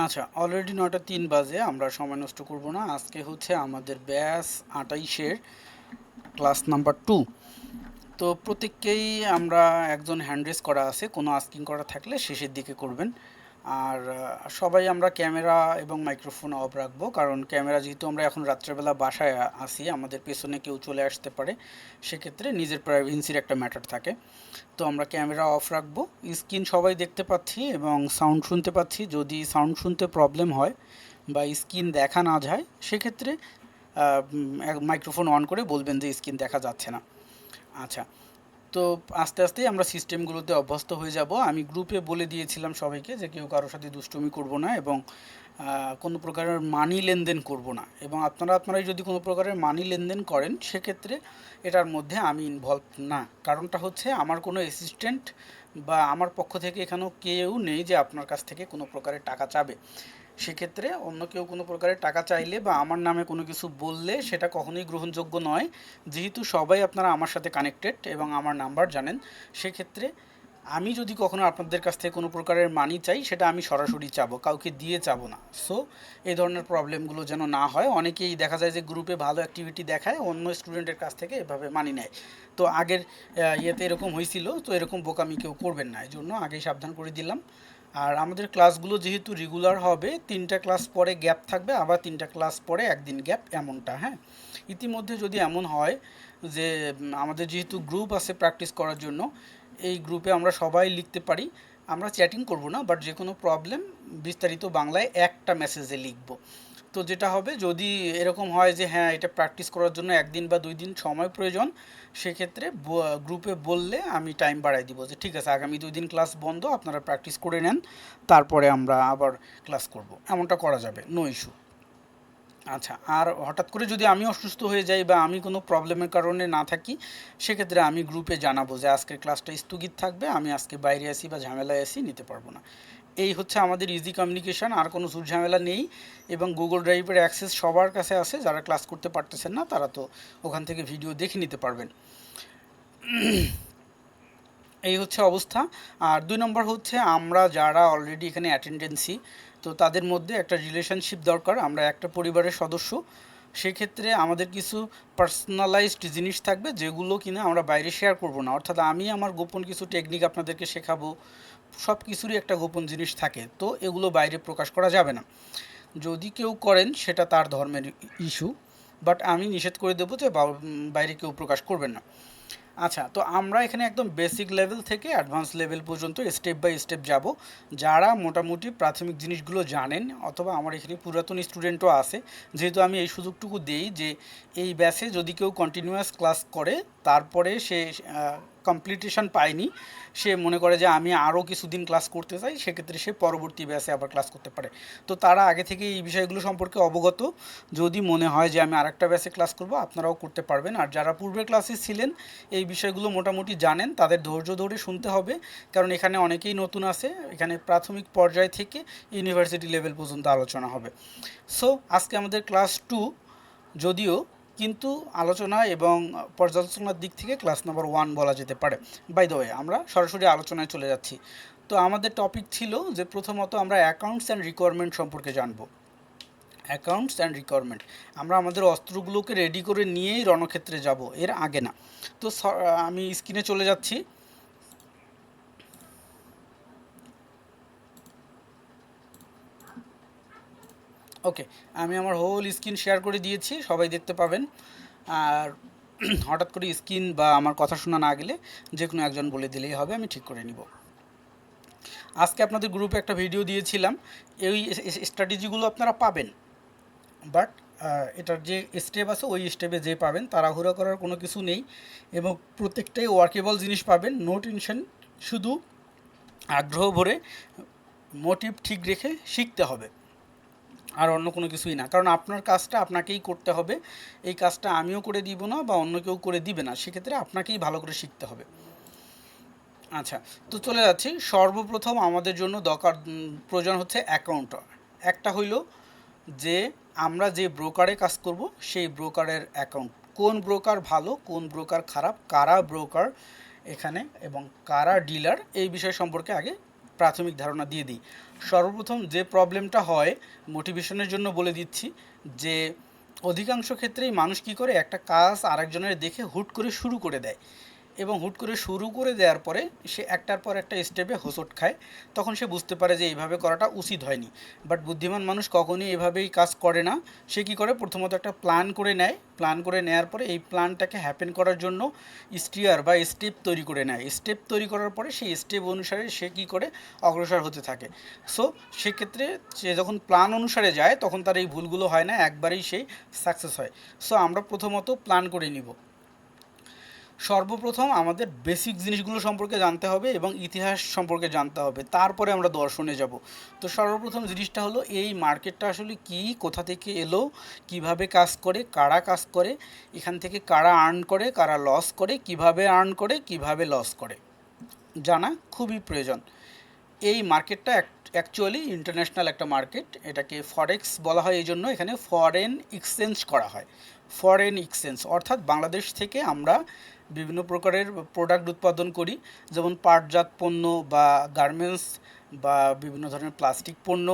আচ্ছা, অলরেডি ৯টা ৩ বাজে। আমরা সময় নষ্ট করব না। আজকে হচ্ছে আমাদের ব্যাচ ২৮-এর ক্লাস নাম্বার 2। তো প্রত্যেককেই আমরা একজন হ্যান্ড রেজ করা আছে, কোনো আস্কিং করা থাকলে শেষের দিকে করবেন। আর সবাই আমরা ক্যামেরা এবং মাইক্রোফোন অফ রাখবো, কারণ ক্যামেরা যেহেতু আমরা এখন রাত্রেবেলা বাসায় আসি, আমাদের পেছনে কেউ চলে আসতে পারে, সেক্ষেত্রে নিজের প্রাইভেন্সির একটা ম্যাটার থাকে। তো আমরা ক্যামেরা অফ রাখবো। স্ক্রিন সবাই দেখতে পাচ্ছি এবং সাউন্ড শুনতে পাচ্ছি। যদি সাউন্ড শুনতে প্রবলেম হয় বা স্ক্রিন দেখা না যায়, সেক্ষেত্রে মাইক্রোফোন অন করে বলবেন যে স্ক্রিন দেখা যাচ্ছে না। আচ্ছা, তো আস্তে আস্তেই আমরা সিস্টেমগুলোতে অভ্যস্ত হয়ে যাব। আমি গ্রুপে বলে দিয়েছিলাম সবাইকে যে কেউ কারোর সাথে দুষ্টুমি করব না এবং কোনো প্রকারের মানি লেনদেন করব না। এবং আপনারাই যদি কোনো প্রকারের মানি লেনদেন করেন, সেক্ষেত্রে এটার মধ্যে আমি ইনভলভ না। কারণটা হচ্ছে আমার কোনো অ্যাসিস্ট্যান্ট বা আমার পক্ষ থেকে এখানেও কেউ নেই যে আপনার কাছ থেকে কোনো প্রকারের টাকা চাবে। সেক্ষেত্রে অন্য কেউ কোনো প্রকারের টাকা চাইলে বা আমার নামে কোনো কিছু বললে সেটা কখনোই গ্রহণযোগ্য নয়। যেহেতু সবাই আপনারা আমার সাথে কানেক্টেড এবং আমার নাম্বার জানেন, সেক্ষেত্রে আমি যদি কখনো আপনাদের কাছ থেকে কোনো প্রকারের মানি চাই, সেটা আমি সরাসরি চাবো, কাউকে দিয়ে চাবো না। সো এই ধরনের প্রবলেমগুলো যেন না হয়। অনেকেই দেখা যায় যে গ্রুপে ভালো অ্যাক্টিভিটি দেখায়, অন্য স্টুডেন্টের কাছ থেকে এভাবে মানি নেয়। তো আগের ইয়েতে এরকম হয়েছিল, তো এরকম বোকামি কেউ করবেন না, এই জন্য আগেই সাবধান করে দিলাম। আর আমাদের ক্লাসগুলো যেহেতু রেগুলার হবে, 3টা ক্লাস পরে গ্যাপ থাকবে, আবার 3টা ক্লাস পরে একদিন গ্যাপ, এমনটা। হ্যাঁ, ইতিমধ্যে যদি এমন হয় যে আমাদের যেহেতু গ্রুপ আছে প্র্যাকটিস করার জন্য, এই গ্রুপে আমরা সবাই লিখতে পারি। আমরা চ্যাটিং করব না, বাট যে কোনো প্রবলেম বিস্তারিত বাংলায় একটা মেসেজে লিখব। তো যেটা হবে, যদি এরকম হয় যে হ্যাঁ এটা প্র্যাকটিস করার জন্য 1 দিন বা 2 দিন সময় প্রয়োজন, সেক্ষেত্রে গ্রুপে বললে আমি টাইম বাড়াই দিব যে ঠিক আছে, আগামী 2 দিন ক্লাস বন্ধ, আপনারা প্র্যাকটিস করে নেন, তারপরে আমরা আবার ক্লাস করব। এমনটা করা যাবে, নো ইস্যু। আচ্ছা, আর হঠাৎ করে যদি আমি অসুস্থ হয়ে যাই বা আমি কোনো প্রবলেমের কারণে না থাকি, সেক্ষেত্রে আমি গ্রুপে জানাবো যে আজকের ক্লাসটা স্থগিত থাকবে, আমি আজকে বাইরে আসি বা ঝামেলায় আসি, নিতে পারবো না। এই হচ্ছে আমাদের ইজি কমিউনিকেশন, আর কোনো ঝুট ঝামেলা নেই। এবং গুগল ড্রাইভের অ্যাক্সেস সবার কাছে আছে, যারা ক্লাস করতে পারতেছেন না তারা তো ওখান থেকে ভিডিও দেখে নিতে পারবেন। এই হচ্ছে অবস্থা। আর 2 নম্বর হচ্ছে, আমরা যারা অলরেডি এখানে অ্যাটেন্ডেন্সি, তো তাদের মধ্যে একটা রিলেশনশিপ দরকার, আমরা একটা পরিবারের সদস্য। সেক্ষেত্রে আমাদের কিছু পার্সোনালাইজড জিনিস থাকবে, যেগুলো কিনা আমরা বাইরে শেয়ার করব না। অর্থাৎ আমি আমার গোপন কিছু টেকনিক আপনাদেরকে শেখাবো, সব কিছুরই একটা গোপন জিনিস থাকে, তো এগুলো বাইরে প্রকাশ করা যাবে না। যদি কেউ করেন সেটা তার ধর্মের ইস্যু, বাট আমি নিষেধ করে দেবো যে বাইরে কেউ প্রকাশ করবেন না। আচ্ছা, তো আমরা এখানে একদম বেসিক লেভেল থেকে অ্যাডভান্স লেভেল পর্যন্ত স্টেপ বাই স্টেপ যাব। যারা মোটামুটি প্রাথমিক জিনিসগুলো জানেন, অথবা আমার এখানে পুরাতন স্টুডেন্টও আছে, যেহেতু আমি এই সুযোগটুকু দেই যে এই ব্যাচে যদি কেউ কন্টিনিউয়াস ক্লাস করে, তারপরে সে কমপ্লিটেশন পায়নি, সে মনে করে যে আমি আরও কিছুদিন ক্লাস করতে চাই, সেক্ষেত্রে সে পরবর্তী ব্যাচে আবার ক্লাস করতে পারে। তো তারা আগে থেকে এই বিষয়গুলো সম্পর্কে অবগত। যদি মনে হয় যে আমি আরেকটা ব্যাচে ক্লাস করব, আপনারাও করতে পারবেন। আর যারা পূর্বের ক্লাসে ছিলেন, এই বিষয়গুলো মোটামুটি জানেন, তাদের ধৈর্য ধরে শুনতে হবে, কারণ এখানে অনেকেই নতুন আছে। এখানে প্রাথমিক পর্যায় থেকে ইউনিভার্সিটি লেভেল পর্যন্ত আলোচনা হবে। সো আজকে আমাদের ক্লাস 2, যদিও কিন্তু আলোচনা এবং পর্যালোচনার দিক থেকে ক্লাস নাম্বার 1 বলা যেতে পারে। বাই দ্য ওয়ে, আমরা সরাসরি আলোচনায় চলে যাচ্ছি। তো আমাদের টপিক ছিল যে প্রথমত আমরা অ্যাকাউন্টস অ্যান্ড রিকোয়ারমেন্ট সম্পর্কে জানবো। অ্যাকাউন্টস অ্যান্ড রিকোয়ারমেন্ট, আমরা আমাদের অস্ত্রগুলোকে রেডি করে নিয়েই রণক্ষেত্রে যাব, এর আগে না। তো আমি স্ক্রিনে চলে যাচ্ছি। ওকে, আমি আমার হোল স্ক্রিন শেয়ার করে দিয়েছি, সবাই দেখতে পাবেন। আর হঠাৎ করে স্ক্রিন বা আমার কথা শোনা না গেলে যে কোনো একজন বলে দিলেই হবে, আমি ঠিক করে নিব। আজকে আপনাদের গ্রুপে একটা ভিডিও দিয়েছিলাম, এই স্ট্র্যাটেজিগুলো আপনারা পাবেন, বাট এটার যে স্টেপ আছে ওই স্টেপে যে পাবেন, তাড়াহুড়ো করার কোনো কিছু নেই, এবং প্রত্যেকটাই ওয়ার্কেবল জিনিস পাবেন, নো টেনশন। শুধু আগ্রহ ভরে মোটিভ ঠিক রেখে শিখতে হবে, আর অন্য কোনো কিছুই না। কারণ আপনার কাজটা আপনাকেই করতে হবে, এই কাজটা আমিও করে দিব না বা অন্য কেউ করে দিবে না, সেক্ষেত্রে আপনাকেই ভালো করে শিখতে হবে। আচ্ছা, তো চলে যাচ্ছি। সর্বপ্রথম আমাদের জন্য দরকার প্রয়োজন হচ্ছে অ্যাকাউন্ট। একটা হইল যে আমরা যে ব্রোকারে কাজ করব, সেই ব্রোকারের অ্যাকাউন্ট, কোন ব্রোকার ভালো, কোন ব্রোকার খারাপ, কারা ব্রোকার এখানে এবং কারা ডিলার, এই বিষয় সম্পর্কে আগে প্রাথমিক ধারণা দিয়ে দিই। সর্বপ্রথম যে প্রবলেমটা হয়, মোটিভেশনের জন্য বলে দিচ্ছি, যে অধিকাংশ ক্ষেত্রেই মানুষ কী করে, একটা কাজ আরেকজনের দেখে হুট করে শুরু করে দেয়, এবং হুট করে শুরু করে দেওয়ার পরে সে একটার পর একটা স্টেপে হোঁচট খায়। তখন সে বুঝতে পারে যে এইভাবে করাটা উচিত হয়নি। বাট বুদ্ধিমান মানুষ কখনোই এভাবেই কাজ করে না। সে কী করে, প্রথমত একটা প্ল্যান করে নেয়, প্ল্যান করে নেওয়ার পরে এই প্ল্যানটাকে হ্যাপেন করার জন্য স্টিয়ার বা স্টেপ তৈরি করে নেয়। স্টেপ তৈরি করার পরে সেই স্টেপ অনুসারে সে কী করে, অগ্রসর হতে থাকে। সো সেক্ষেত্রে সে যখন প্ল্যান অনুসারে যায় তখন তার এই ভুলগুলো হয় না, একবারেই সেই সাকসেস হয়। সো আমরা প্রথমত প্ল্যান করে নিব। সর্বপ্রথম আমাদের বেসিক জিনিসগুলো সম্পর্কে জানতে হবে এবং ইতিহাস সম্পর্কে জানতে হবে, তারপরে আমরা দর্শনে যাব। তো সর্বপ্রথম জিনিসটা হলো এই মার্কেটটা আসলে কি, কোথা থেকে এলো, কিভাবে কাজ করে, কারা কাজ করে, এখান থেকে কারা আর্ন করে, কারা লস করে, কিভাবে আর্ন করে, কিভাবে লস করে, জানা খুবই প্রয়োজন। এই মার্কেটটা অ্যাকচুয়ালি ইন্টারন্যাশনাল একটা মার্কেট। এটাকে ফরেক্স বলা হয়, এই জন্য এখানে ফরেন এক্সচেঞ্জ করা হয়। ফরেন এক্সচেঞ্জ অর্থাৎ বাংলাদেশ থেকে আমরা বিভিন্ন প্রকারের প্রোডাক্ট উৎপাদন করি, যেমন পাটজাত পণ্য বা গার্মেন্টস বা বিভিন্ন ধরনের প্লাস্টিক পণ্য,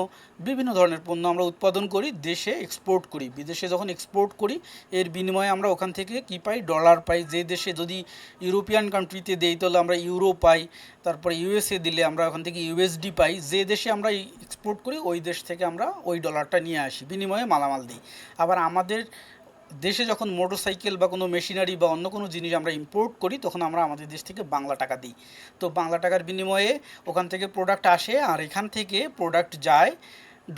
বিভিন্ন ধরনের পণ্য আমরা উৎপাদন করি, দেশে এক্সপোর্ট করি। বিদেশে যখন এক্সপোর্ট করি, এর বিনিময়ে আমরা ওখান থেকে কী পাই, ডলার পাই। যে দেশে যদি ইউরোপিয়ান কান্ট্রিতে দেই তাহলে আমরা ইউরো পাই, তারপরে ইউএসএ দিলে আমরা ওখান থেকে ইউএসডি পাই। যে দেশে আমরা এক্সপোর্ট করি ওই দেশ থেকে আমরা ওই ডলারটা নিয়ে আসি, বিনিময়ে মালামাল দিই। আবার আমাদের দেশে যখন মোটরসাইকেল বা কোনো মেশিনারি বা অন্য কোনো জিনিস আমরা ইম্পোর্ট করি তখন আমরা আমাদের দেশ থেকে বাংলা টাকা দিই। তো বাংলা টাকার বিনিময়ে ওখান থেকে প্রোডাক্ট আসে, আর এখান থেকে প্রোডাক্ট যায়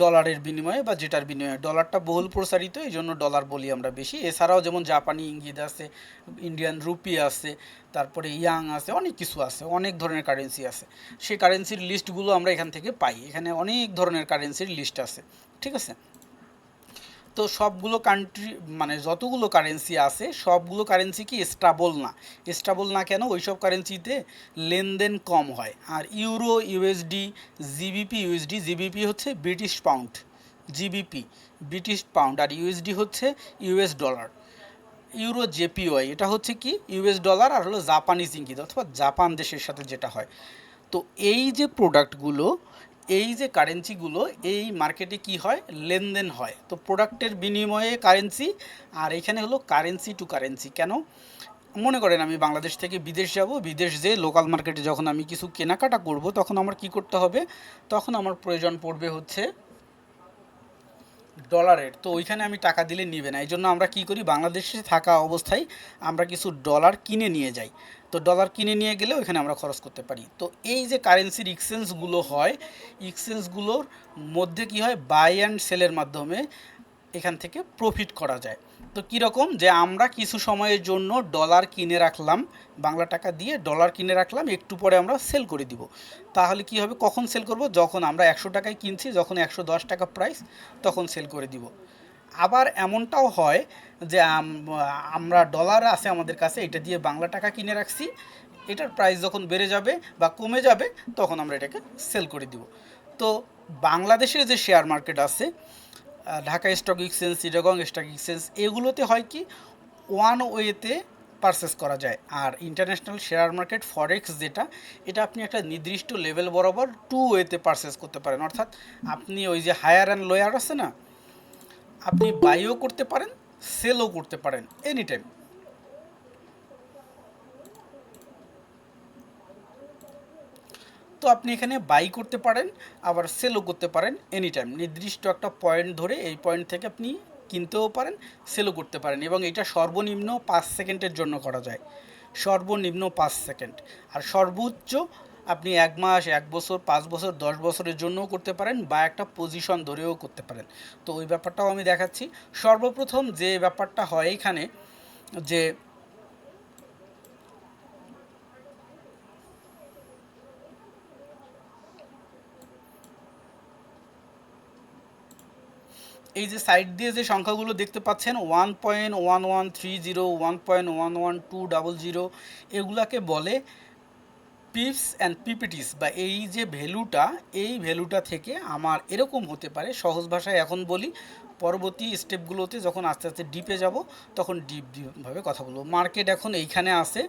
ডলারের বিনিময়ে বা যেটার বিনিময়ে। ডলারটা বহুল প্রসারিত, এই জন্য ডলার বলি আমরা বেশি। এছাড়াও যেমন জাপানি ইঙ্গিত আছে, ইন্ডিয়ান রুপি আছে, তারপরে ইয়াং আছে, অনেক কিছু আছে, অনেক ধরনের কারেন্সি আছে। সেই কারেন্সির লিস্টগুলো আমরা এখান থেকে পাই। এখানে অনেক ধরনের কারেন্সির লিস্ট আছে, ঠিক আছে। তো সবগুলো কান্ট্রি, মানে যতগুলো কারেন্সি আছে সবগুলো কারেন্সি কি স্টেবল না। স্টেবল না কেন, ওই সব কারেন্সিতে লেনদেন কম হয়। আর ইউরো, ইউএসডি, জিবিপি, জিবিপি হচ্ছে British pound, GBP British pound, আর ইউএসডি হচ্ছে ইউএস ডলার। ইউরো জেপিওয়াই এটা হচ্ছে কি ইউএস ডলার, আর হলো জাপানিজ ইঙ্গিত অথবা জাপান দেশের সাথে যেটা হয়। তো এই যে প্রোডাক্টগুলো, এই যে কারেন্সিগুলো, এই মার্কেটে কি হয়, লেনদেন হয়। তো প্রোডাক্টের বিনিময়ে কারেন্সি, আর এখানে হলো কারেন্সি টু কারেন্সি। কেন, মনে করেন আমি বাংলাদেশ থেকে বিদেশ যাব, বিদেশ যে লোকাল মার্কেটে যখন আমি কিছু কেনাকাটা করব তখন আমার কি করতে হবে, তখন আমার প্রয়োজন পড়বে হচ্ছে ডলারের। তো ওইখানে আমি টাকা দিলে নিবে না, এই জন্য আমরা কি করি, বাংলাদেশে থাকা অবস্থায় আমরা কিছু ডলার কিনে নিয়ে যাই। তো ডলার কিনে নিয়ে গেলে ওইখানে আমরা খরচ করতে পারি। তো এই যে কারেন্সির এক্সচেঞ্জগুলো হয়, এক্সচেঞ্জগুলোর মধ্যে কি হয়, বাই অ্যান্ড সেলের মাধ্যমে এখান থেকে প্রফিট করা যায়। তো কীরকম, যে আমরা কিছু সময়ের জন্য ডলার কিনে রাখলাম, বাংলা টাকা দিয়ে ডলার কিনে রাখলাম, একটু পরে আমরা সেল করে দিব। তাহলে কি হবে, কখন সেল করব, যখন আমরা 100 টাকায় কিনছি, যখন 110 টাকা প্রাইস তখন সেল করে দিব। আবার এমনটাও হয় যে আমরা ডলার আছে আমাদের কাছে, এটা দিয়ে বাংলা টাকা কিনে রাখছি, এটার প্রাইস যখন বেড়ে যাবে বা কমে যাবে তখন আমরা এটাকে সেল করে দিব। তো বাংলাদেশের যে শেয়ার মার্কেট আছে, Dhaka stock exchange, Chittagong stock exchange, এগুলোতে হয় কি ওয়ান ওয়েতে পারচেস করা যায়। আর ইন্টারন্যাশনাল শেয়ার মার্কেট ফরেক্স যেটা, এটা আপনি একটা নির্দিষ্ট লেভেল বরাবর টু ওয়েতে পারচেস করতে পারেন। অর্থাৎ আপনি ওই যে হায়ার অ্যান্ড লোয়ার আছে না, আপনি বাইও করতে পারেন, সেলও করতে পারেন এনি টাইম। তো আপনি এখানে বাই করতে পারেন, আবার সেলও করতে পারেন এনি টাইম। নির্দিষ্ট একটা পয়েন্ট ধরে এই পয়েন্ট থেকে আপনি কিনতেও পারেন, সেলও করতে পারেন, এবং এটা সর্বনিম্ন 5 সেকেন্ডের জন্য করা যায়, সর্বনিম্ন 5 সেকেন্ড। আর সর্বোচ্চ আপনি 1 মাস, 1 বছর, 5 বছর, 10 বছরের জন্যও করতে পারেন, বা একটা পজিশন ধরেও করতে পারেন। তো ওই ব্যাপারটাও আমি দেখাচ্ছি। সর্বপ্রথম যে ব্যাপারটা হয় এখানে, যে এই যে সাইড দিয়ে যে সংখ্যাগুলো দেখতে পাচ্ছেন, 1.1130, 1.11200, এগুলাকে বলে পিপস অ্যান্ড পিপিটিস, বা এই যে ভ্যালুটা, এই ভ্যালুটা থেকে আমার এরকম হতে পারে, সহজ ভাষায় এখন বলি, পরবর্তী স্টেপগুলোতে যখন আস্তে আস্তে ডিপে যাব তখন ডিপভাবে কথা বলবো। মার্কেট এখন এইখানে আছে,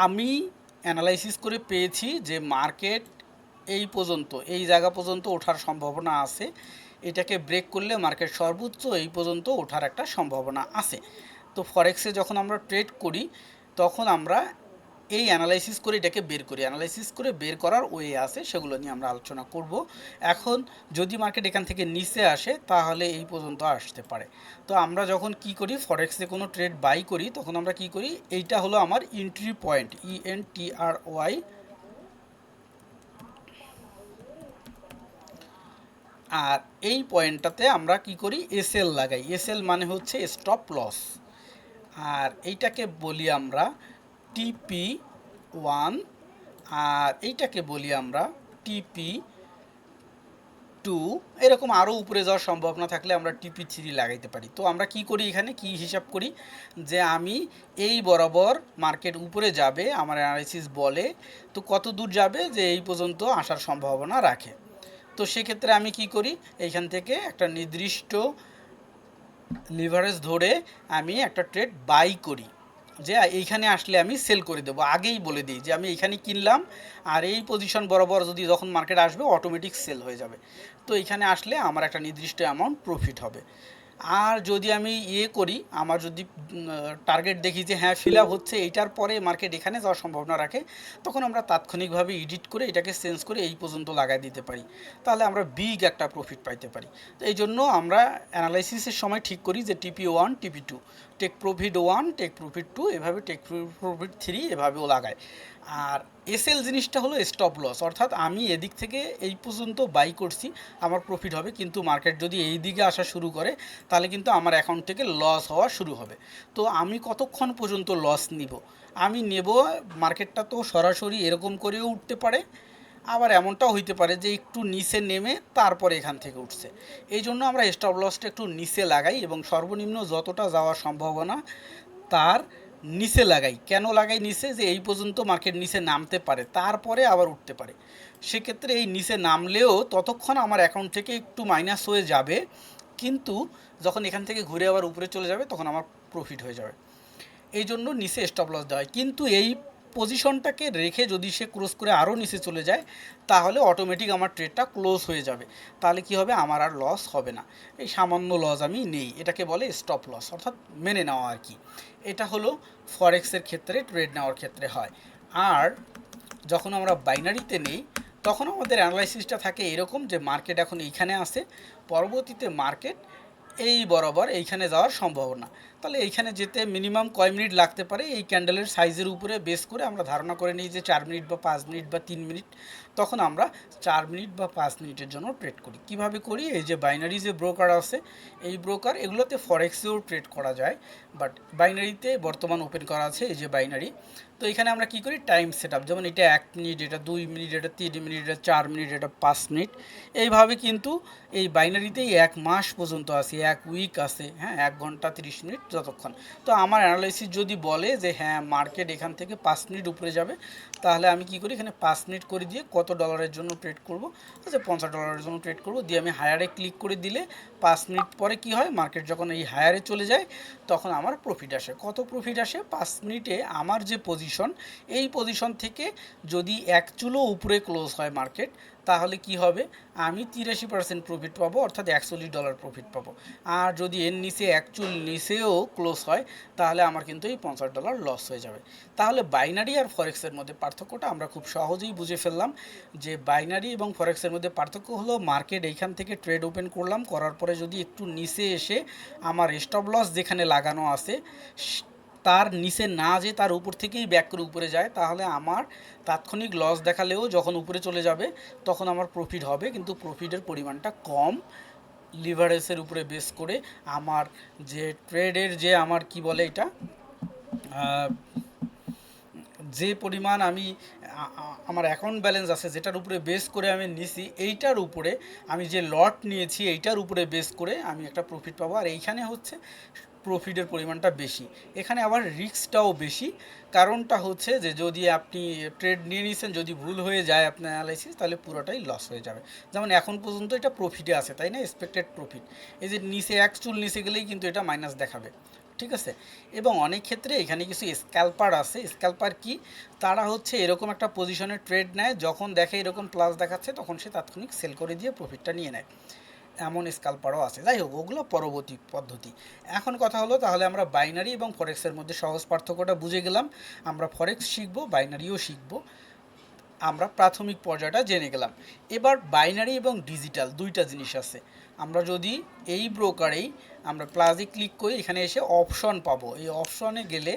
আমি অ্যানালাইসিস করে পেয়েছি যে মার্কেট এই পর্যন্ত, এই জায়গা পর্যন্ত ওঠার সম্ভাবনা আছে। এটাকে ব্রেক করলে মার্কেট সর্বোচ্চ এই পর্যন্ত ওঠার একটা সম্ভাবনা আছে। তো ফরেক্সে যখন আমরা ট্রেড করি তখন আমরা এই অ্যানালাইসিস করে এটাকে বের করি, অ্যানালাইসিস করে বের করার ওয়ে আছে, সেগুলো নিয়ে আমরা আলোচনা করব। এখন যদি মার্কেট এখান থেকে নিচে আসে তাহলে এই পর্যন্ত আসতে পারে। তো আমরা যখন কি করি, ফরেক্সে কোনো ট্রেড বাই করি তখন আমরা কি করি, এইটা হলো আমার এন্ট্রি পয়েন্ট, ENTRY। আর এই পয়েন্টটাতে আমরা কি করি, এসএল লাগাই। এসএল মানে হচ্ছে স্টপ লস। আর এইটাকে বলি আমরা TP1, আর এইটাকে বলি আমরা TP2। এরকম আরও উপরে যাওয়ার সম্ভাবনা থাকলে আমরা TP3 লাগাইতে পারি। তো আমরা কি করি, এখানে কি হিসাব করি যে আমি এই বরাবর মার্কেট উপরে যাবে, আমার অ্যানালাইসিস বলে তো কত দূর যাবে, যে এই পর্যন্ত আসার সম্ভাবনা রাখে। তো সেক্ষেত্রে আমি কি করি, এইখান থেকে একটা নির্দিষ্ট লিভারেজ ধরে আমি একটা ট্রেড বাই করি, যে এইখানে আসলে আমি সেল করে দেবো। আগেই বলে দিই যে আমি এইখানে কিনলাম, আর এই পজিশন বরাবর যদি যখন মার্কেট আসবে অটোমেটিক সেল হয়ে যাবে। তো এইখানে আসলে আমার একটা নির্দিষ্ট অ্যামাউন্ট প্রফিট হবে। আর যদি আমি করি, আমার যদি টার্গেট দেখি যে হ্যাঁ ফিল আপ হচ্ছে, এইটার পরে মার্কেট এখানে যাওয়ার সম্ভাবনা রাখে, তখন আমরা তাৎক্ষণিকভাবে এডিট করে এটাকে চেঞ্জ করে এই পর্যন্ত লাগাই দিতে পারি, তাহলে আমরা বিগ একটা প্রফিট পাইতে পারি। তো এই জন্য আমরা অ্যানালাইসিসের সময় ঠিক করি যে TP1, TP2, take profit 1, take profit 2, এভাবে টেক প্রফিট 3 এভাবেও লাগায়। আর এসএল জিনিসটা হলো স্টপ লস, অর্থাৎ আমি এদিক থেকে এই পর্যন্ত বাই করছি, আমার প্রফিট হবে, কিন্তু মার্কেট যদি এই দিকে আসা শুরু করে তাহলে কিন্তু আমার অ্যাকাউন্ট থেকে লস হওয়া শুরু হবে। তো আমি কতক্ষণ পর্যন্ত লস নিব, আমি নেব, মার্কেটটা তো সরাসরি এরকম করেও উঠতে পারে, আবার এমনটাও হইতে পারে যে একটু নিচে নেমে তারপরে এখান থেকে উঠছে। এই জন্য আমরা স্টপ লসটা একটু নিচে লাগাই এবং সর্বনিম্ন যতটা যাওয়ার সম্ভাবনা তার নিচে লাগাই। কেন লাগাই নিচে, যে এই পর্যন্ত মার্কেট নিচে নামতে পারে, তারপরে আবার উঠতে পারে। সেক্ষেত্রে এই নিচে নামলেও ততক্ষণ আমার অ্যাকাউন্ট থেকে একটু মাইনাস হয়ে যাবে, কিন্তু যখন এখান থেকে ঘুরে আবার উপরে চলে যাবে তখন আমার প্রফিট হয়ে যাবে। এই জন্য নিচে স্টপ লস দেওয়া হয়। কিন্তু এই পজিশনটাকে রেখে যদি সে ক্রস করে আরও নিচে চলে যায় তাহলে অটোমেটিক আমার ট্রেডটা ক্লোজ হয়ে যাবে, তাহলে কি হবে, আমার আর লস হবে না। এই সামান্য লস আমি নেই, এটাকে বলে স্টপ লস, অর্থাৎ মেনে নেওয়া আর কি। এটা হলো ফরেক্সের ক্ষেত্রে ট্রেড নেওয়ার ক্ষেত্রে হয়। আর যখন আমরা বাইনারিতে নেই তখন আমাদের অ্যানালাইসিসটা থাকে এরকম যে মার্কেট এখন এইখানে আসে, পরবর্তীতে মার্কেট এই বরাবর এইখানে যাওয়ার সম্ভাবনা, তাহলে এইখানে যেতে মিনিমাম কয় মিনিট লাগতে পারে, এই ক্যান্ডেলের সাইজের উপরে বেস করে আমরা ধারণা করে নিই যে 4 মিনিট বা 5 মিনিট বা 3 মিনিট, তখন আমরা 4 মিনিট বা 5 মিনিটের জন্য ট্রেড করি। কিভাবে করি, এই যে বাইনারি যে ব্রোকার আছে, এই ব্রোকার এগুলোতে ফরেক্সেও ট্রেড করা যায়, বাট বাইনারিতে বর্তমান ওপেন করা আছে এই যে বাইনারি। তো এখানে আমরা কি করি, টাইম সেট আপ, যেমন এটা 1 মিনিট, এটা 2 মিনিট, এটা 3 মিনিট, এটা 4 মিনিট, এটা 5 মিনিট, এইভাবে কিন্তু এই বাইনারিতেই 1 মাস পর্যন্ত আছে, 1 উইক আছে, হ্যাঁ 1 ঘন্টা 30 মিনিট যতক্ষণ। তো আমার অ্যানালাইসিস যদি বলে যে হ্যাঁ মার্কেট এখান থেকে 5 মিনিট উপরে যাবে, তাহলে আমি কি করি, এখানে 5 মিনিট করে দিয়ে কত ডলারের জন্য ট্রেড করব, আচ্ছা $50 জন্য ট্রেড করব, দিয়ে আমি হায়ারে ক্লিক করে দিলে 5 মিনিট পরে কি হয়, মার্কেট যখন এই হায়ারে চলে যায় তখন আমার প্রফিট আসে। কত প্রফিট আসে, 5 মিনিটে আমার যে পজিশন, এই পজিশন থেকে যদি এক চুলো উপরে ক্লোজ হয় মার্কেট, তাহলে কি হবে, আমি 83% প্রফিট পাবো, অর্থাৎ $41 প্রফিট পাবো। আর যদি এর নিচে এক চুল নিচেও ক্লোজ হয় তাহলে আমার কিন্তু এই $50 লস হয়ে যাবে। তাহলে বাইনারি আর ফরেক্সের মধ্যে পার্থক্যটা আমরা খুব সহজেই বুঝে ফেললাম, যে বাইনারি এবং ফরেক্সের মধ্যে পার্থক্য হলো মার্কেট এইখান থেকে ট্রেড ওপেন করলাম, করার পরে যদি একটু নিচে এসে আমার স্টপ লস যেখানে লাগানো আছে তার নিচে না যে তার উপর থেকেই ব্যাক করে উপরে যায়, তাহলে আমার তাৎক্ষণিক লস দেখালেও যখন উপরে চলে যাবে তখন আমার প্রফিট হবে, কিন্তু প্রফিটের পরিমাণটা কম। লিভারেজের উপরে বেস করে আমার যে ট্রেডের যে আমার কি বলে এটা, যে পরিমাণ আমি আমার অ্যাকাউন্ট ব্যালেন্স আছে যেটার উপরে বেস করে আমি নিছি, এইটার উপরে আমি যে লট নিয়েছি এইটার উপরে বেস করে আমি একটা প্রফিট পাবো। আর এইখানে হচ্ছে প্রফিটের পরিমাণটা বেশি, এখানে আবার রিস্কটাও বেশি। কারণটা হচ্ছে যে যদি আপনি ট্রেড নিয়ে নিয়েছেন, যদি ভুল হয়ে যায় আপনার অ্যানালাইসিস, তাহলে পুরোটাই লস হয়ে যাবে। যেমন এখন পর্যন্ত এটা প্রফিটে আছে, তাই না, এক্সপেক্টেড প্রফিট, এই যে নিচে এক চুল নিচে গেলেই কিন্তু এটা মাইনাস দেখাবে, ঠিক আছে। এবং অনেক ক্ষেত্রে এখানে কিছু স্ক্যাল্পার আছে। স্ক্যাল্পার কি, তারা হচ্ছে এরকম একটা পজিশনে ট্রেড নেয়, যখন দেখে এরকম প্লাস দেখাচ্ছে তখন সে তাৎক্ষণিক সেল করে দিয়ে প্রফিটটা নিয়ে নেয়, এমন স্ক্যাল্পারও আছে। যাই হোক, ওগুলো পরবর্তী পদ্ধতি। এখন কথা হলো তাহলে আমরা বাইনারি এবং ফরেক্সের মধ্যে সহজ পার্থক্যটা বুঝে গেলাম। আমরা ফরেক্স শিখবো, বাইনারিও শিখবো, আমরা প্রাথমিক পর্যায়টা জেনে গেলাম। এবার বাইনারি এবং ডিজিটাল দুইটা জিনিস আছে। আমরা যদি এই ব্রোকারেই আমরা প্লাজে ক্লিক করি, এখানে এসে অপশন পাবো। এই অপশনে গেলে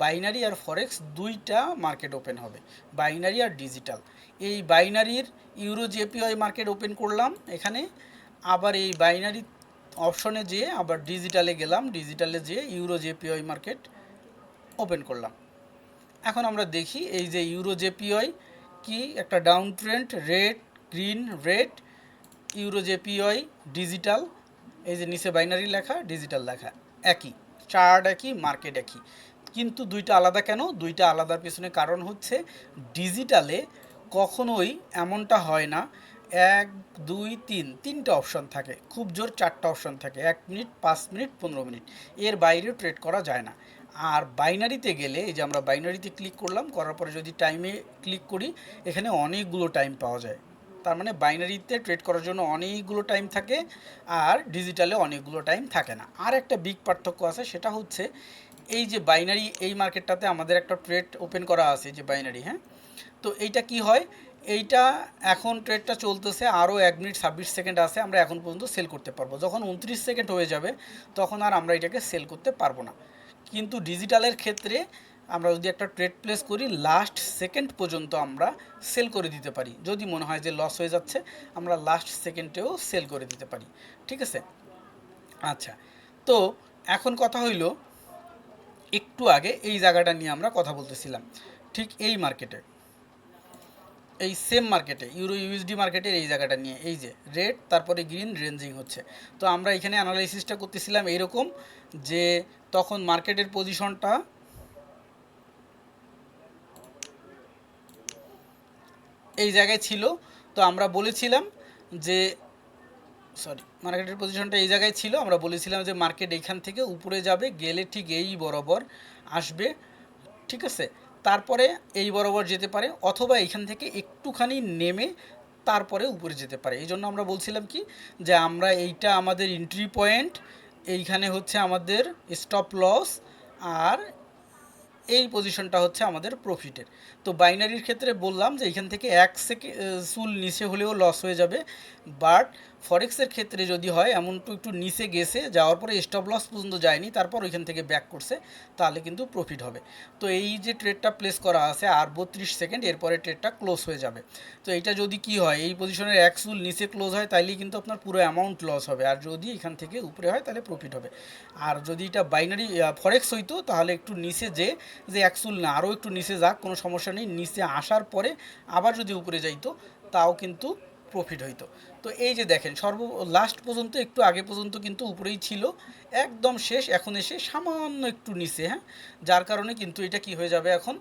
বাইনারি আর ফরেক্স দুইটা মার্কেট ওপেন হবে, বাইনারি আর ডিজিটাল। এই বাইনারির ইউরো জেপিওয়াই মার্কেট ওপেন করলাম এখানে, আবার এই বাইনারি অপশনে যেয়ে আবার ডিজিটালে গেলাম, ডিজিটালে যেয়ে ইউরো জেপিওয়াই মার্কেট ওপেন করলাম। এখন আমরা দেখি এই যে ইউরো জেপিওয়াই কি একটা down trend, red green red, euro JPY digital, এই যে নিচে বাইনারি লেখা ডিজিটাল লেখা, একই চার্ট, একই মার্কেট একই, কিন্তু দুইটা আলাদা কেন? দুইটা আলাদার পেছনে কারণ হচ্ছে ডিজিটালে কখনোই এমনটা হয় না 1 2 3 তিনটা অপশন থাকে, খুব জোর 4টা অপশন থাকে, 1 মিনিট 5 মিনিট 15 মিনিট, এর বাইরে ট্রেড করা যায় না। আর বাইনারিতে গেলে এই যে আমরা বাইনারিতে ক্লিক করলাম, করার পরে যদি টাইমে ক্লিক করি এখানে অনেকগুলো টাইম পাওয়া যায়। তার মানে বাইনারিতে ট্রেড করার জন্য অনেকগুলো টাইম থাকে, আর ডিজিটালে অনেকগুলো টাইম থাকে না। আর একটা বিগ পার্থক্য আছে, সেটা হচ্ছে এই যে বাইনারি, এই মার্কেটটাতে আমাদের একটা ট্রেড ওপেন করা আছে যে বাইনারি, হ্যাঁ, তো এইটা কি হয়, এইটা এখন ট্রেডটা চলতেছে, আরও 1 মিনিট 26 সেকেন্ড আছে, আমরা এখন পর্যন্ত সেল করতে পারবো। যখন 29 সেকেন্ড হয়ে যাবে তখন আর আমরা এটাকে সেল করতে পারবো না। কিন্তু ডিজিটালের ক্ষেত্রে আমরা যদি একটা ট্রেড প্লেস করি, লাস্ট সেকেন্ড পর্যন্ত আমরা সেল করে দিতে পারি। যদি মনে হয় যে লস হয়ে যাচ্ছে, আমরা লাস্ট সেকেন্ডেও সেল করে দিতে পারি, ঠিক আছে। আচ্ছা, তো এখন কথা হইল, একটু আগে এই জায়গাটা নিয়ে আমরা কথা বলতেছিলাম, ঠিক এই মার্কেটে, এই সেম মার্কেটে ইউরো ইউএসডি মার্কেটের এই জায়গাটা নিয়ে, এই যে রেড তারপরে গ্রিন রেঞ্জিং হচ্ছে। তো আমরা এখানে অ্যানালাইসিসটা করতেছিলাম এইরকম, যে তখন মার্কেটের পজিশনটা এই জায়গায় ছিল। তো আমরা বলেছিলাম যে মার্কেটের পজিশনটা এই জায়গায় ছিল, আমরা বলেছিলাম যে মার্কেট এইখান থেকে উপরে যাবে, গেলে ঠিক এই বরাবর আসবে, ঠিক আছে। তারপরে এই বরাবর যেতে পারে, অথবা এইখান থেকে একটুখানি নেমে তারপরে উপরে যেতে পারে। এই জন্য আমরা বলছিলাম কি, যে আমরা এইটা আমাদের এন্ট্রি পয়েন্ট, এইখানে হচ্ছে আমাদের স্টপ লস, আর এই পজিশনটা হচ্ছে আমাদের প্রফিটের। তো বাইনারির ক্ষেত্রে বললাম যে এখান থেকে 1 সেকেন্ড চুল নিচে হলেও লস হয়ে যাবে, বাট ফরেক্সের ক্ষেত্রে যদি হয় এমন একটু নিচে গেছে, যাওয়ার পরে স্টপ লস পর্যন্ত যায়নি, তারপর ওইখান থেকে ব্যাক করছে, তাহলে কিন্তু প্রফিট হবে। তো এই যে ট্রেডটা প্লেস করা আছে আর 32 সেকেন্ড, এরপরে ট্রেডটা ক্লোজ হয়ে যাবে। তো এইটা যদি কি হয়, এই পজিশনের 1 চুল নিচে ক্লোজ হয়, তাইলেই কিন্তু আপনার পুরো অ্যামাউন্ট লস হবে, আর যদি এখান থেকে উপরে হয় তাহলে প্রফিট হবে। আর যদি এটা বাইনারি ফরেক্স হইতো, তাহলে একটু নিচে যে 1 চুল না, আরও একটু নিচে যাক, কোনো সমস্যা নেই, নিচে আসার পরে আবার যদি উপরে যাইতো তাও কিন্তু প্রফিট হইতো। তো এই যে দেখেন, লাস্ট পর্যন্ত, একটু আগে পর্যন্ত কিন্তু উপরেই ছিল, একদম শেষ এখন এসে সামান্য একটু নিচে, হ্যাঁ, যার কারণে কিন্তু এটা কি হয়ে যাবে এখন,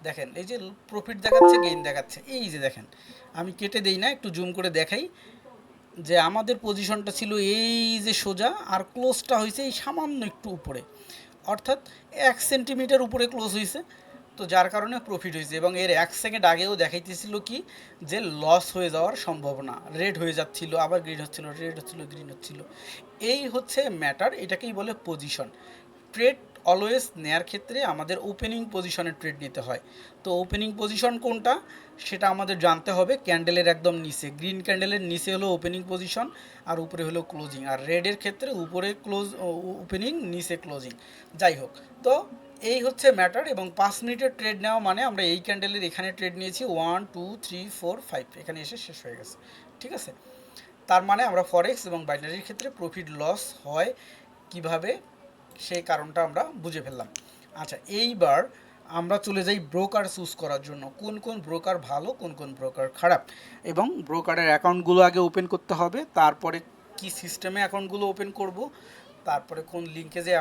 দেখেন এই যে প্রফিট দেখাচ্ছে, গেইন দেখাচ্ছে, এই যে দেখেন, আমি কেটে দেই না, একটু জুম করে দেখাই, যে আমাদের পজিশনটা ছিল এই যে সোজা, আর ক্লোজটা হয়েছে এই সামান্য একটু উপরে, অর্থাৎ 1 সেন্টিমিটার উপরে ক্লোজ হয়েছে। তো যার কারণে প্রফিট হয়েছে, এবং এর 1 সেকেন্ড আগেও দেখাইতেছিল কি, যে লস হয়ে যাওয়ার সম্ভাবনা, রেড হয়ে যাচ্ছিল, আবার গ্রিন হচ্ছিল, রেড হচ্ছিল, গ্রিন হচ্ছিল। এই হচ্ছে ম্যাটার, এটাকেই বলে পজিশন। ট্রেড অলওয়েজ নেয়ার ক্ষেত্রে আমাদের ওপেনিং পজিশনে ট্রেড নিতে হয়। তো ওপেনিং পজিশন কোনটা সেটা আমাদের জানতে হবে, ক্যান্ডেলের একদম নিচে, গ্রিন ক্যান্ডেলের নিচে হলো ওপেনিং পজিশন, আর উপরে হলো ক্লোজিং। আর রেডের ক্ষেত্রে উপরে ওপেনিং, নিচে ক্লোজিং। যাই হোক, তো এই হচ্ছে ম্যাটার। এবং 5 মিনিটের ট্রেড নেওয়া মানে আমরা এই ক্যান্ডেলের এখানে ট্রেড নিয়েছি 1 2 3 4 5, এখানে এসে শেষ হয়ে গেছে, ঠিক আছে। তার মানে আমরা ফরেক্স এবং বাইনারির ক্ষেত্রে প্রফিট লস হয় কিভাবে, সেই কারণটা আমরা বুঝে ফেললাম। আচ্ছা, এইবার আমরা চলে যাই ব্রোকার চুজ করার জন্য, কোন কোন ব্রোকার ভালো, কোন কোন ব্রোকার খারাপ, এবং ব্রোকারের অ্যাকাউন্টগুলো আগে ওপেন করতে হবে, তারপরে কি সিস্টেমে অ্যাকাউন্টগুলো ওপেন করব, তারপরে কোন লিঙ্কে যে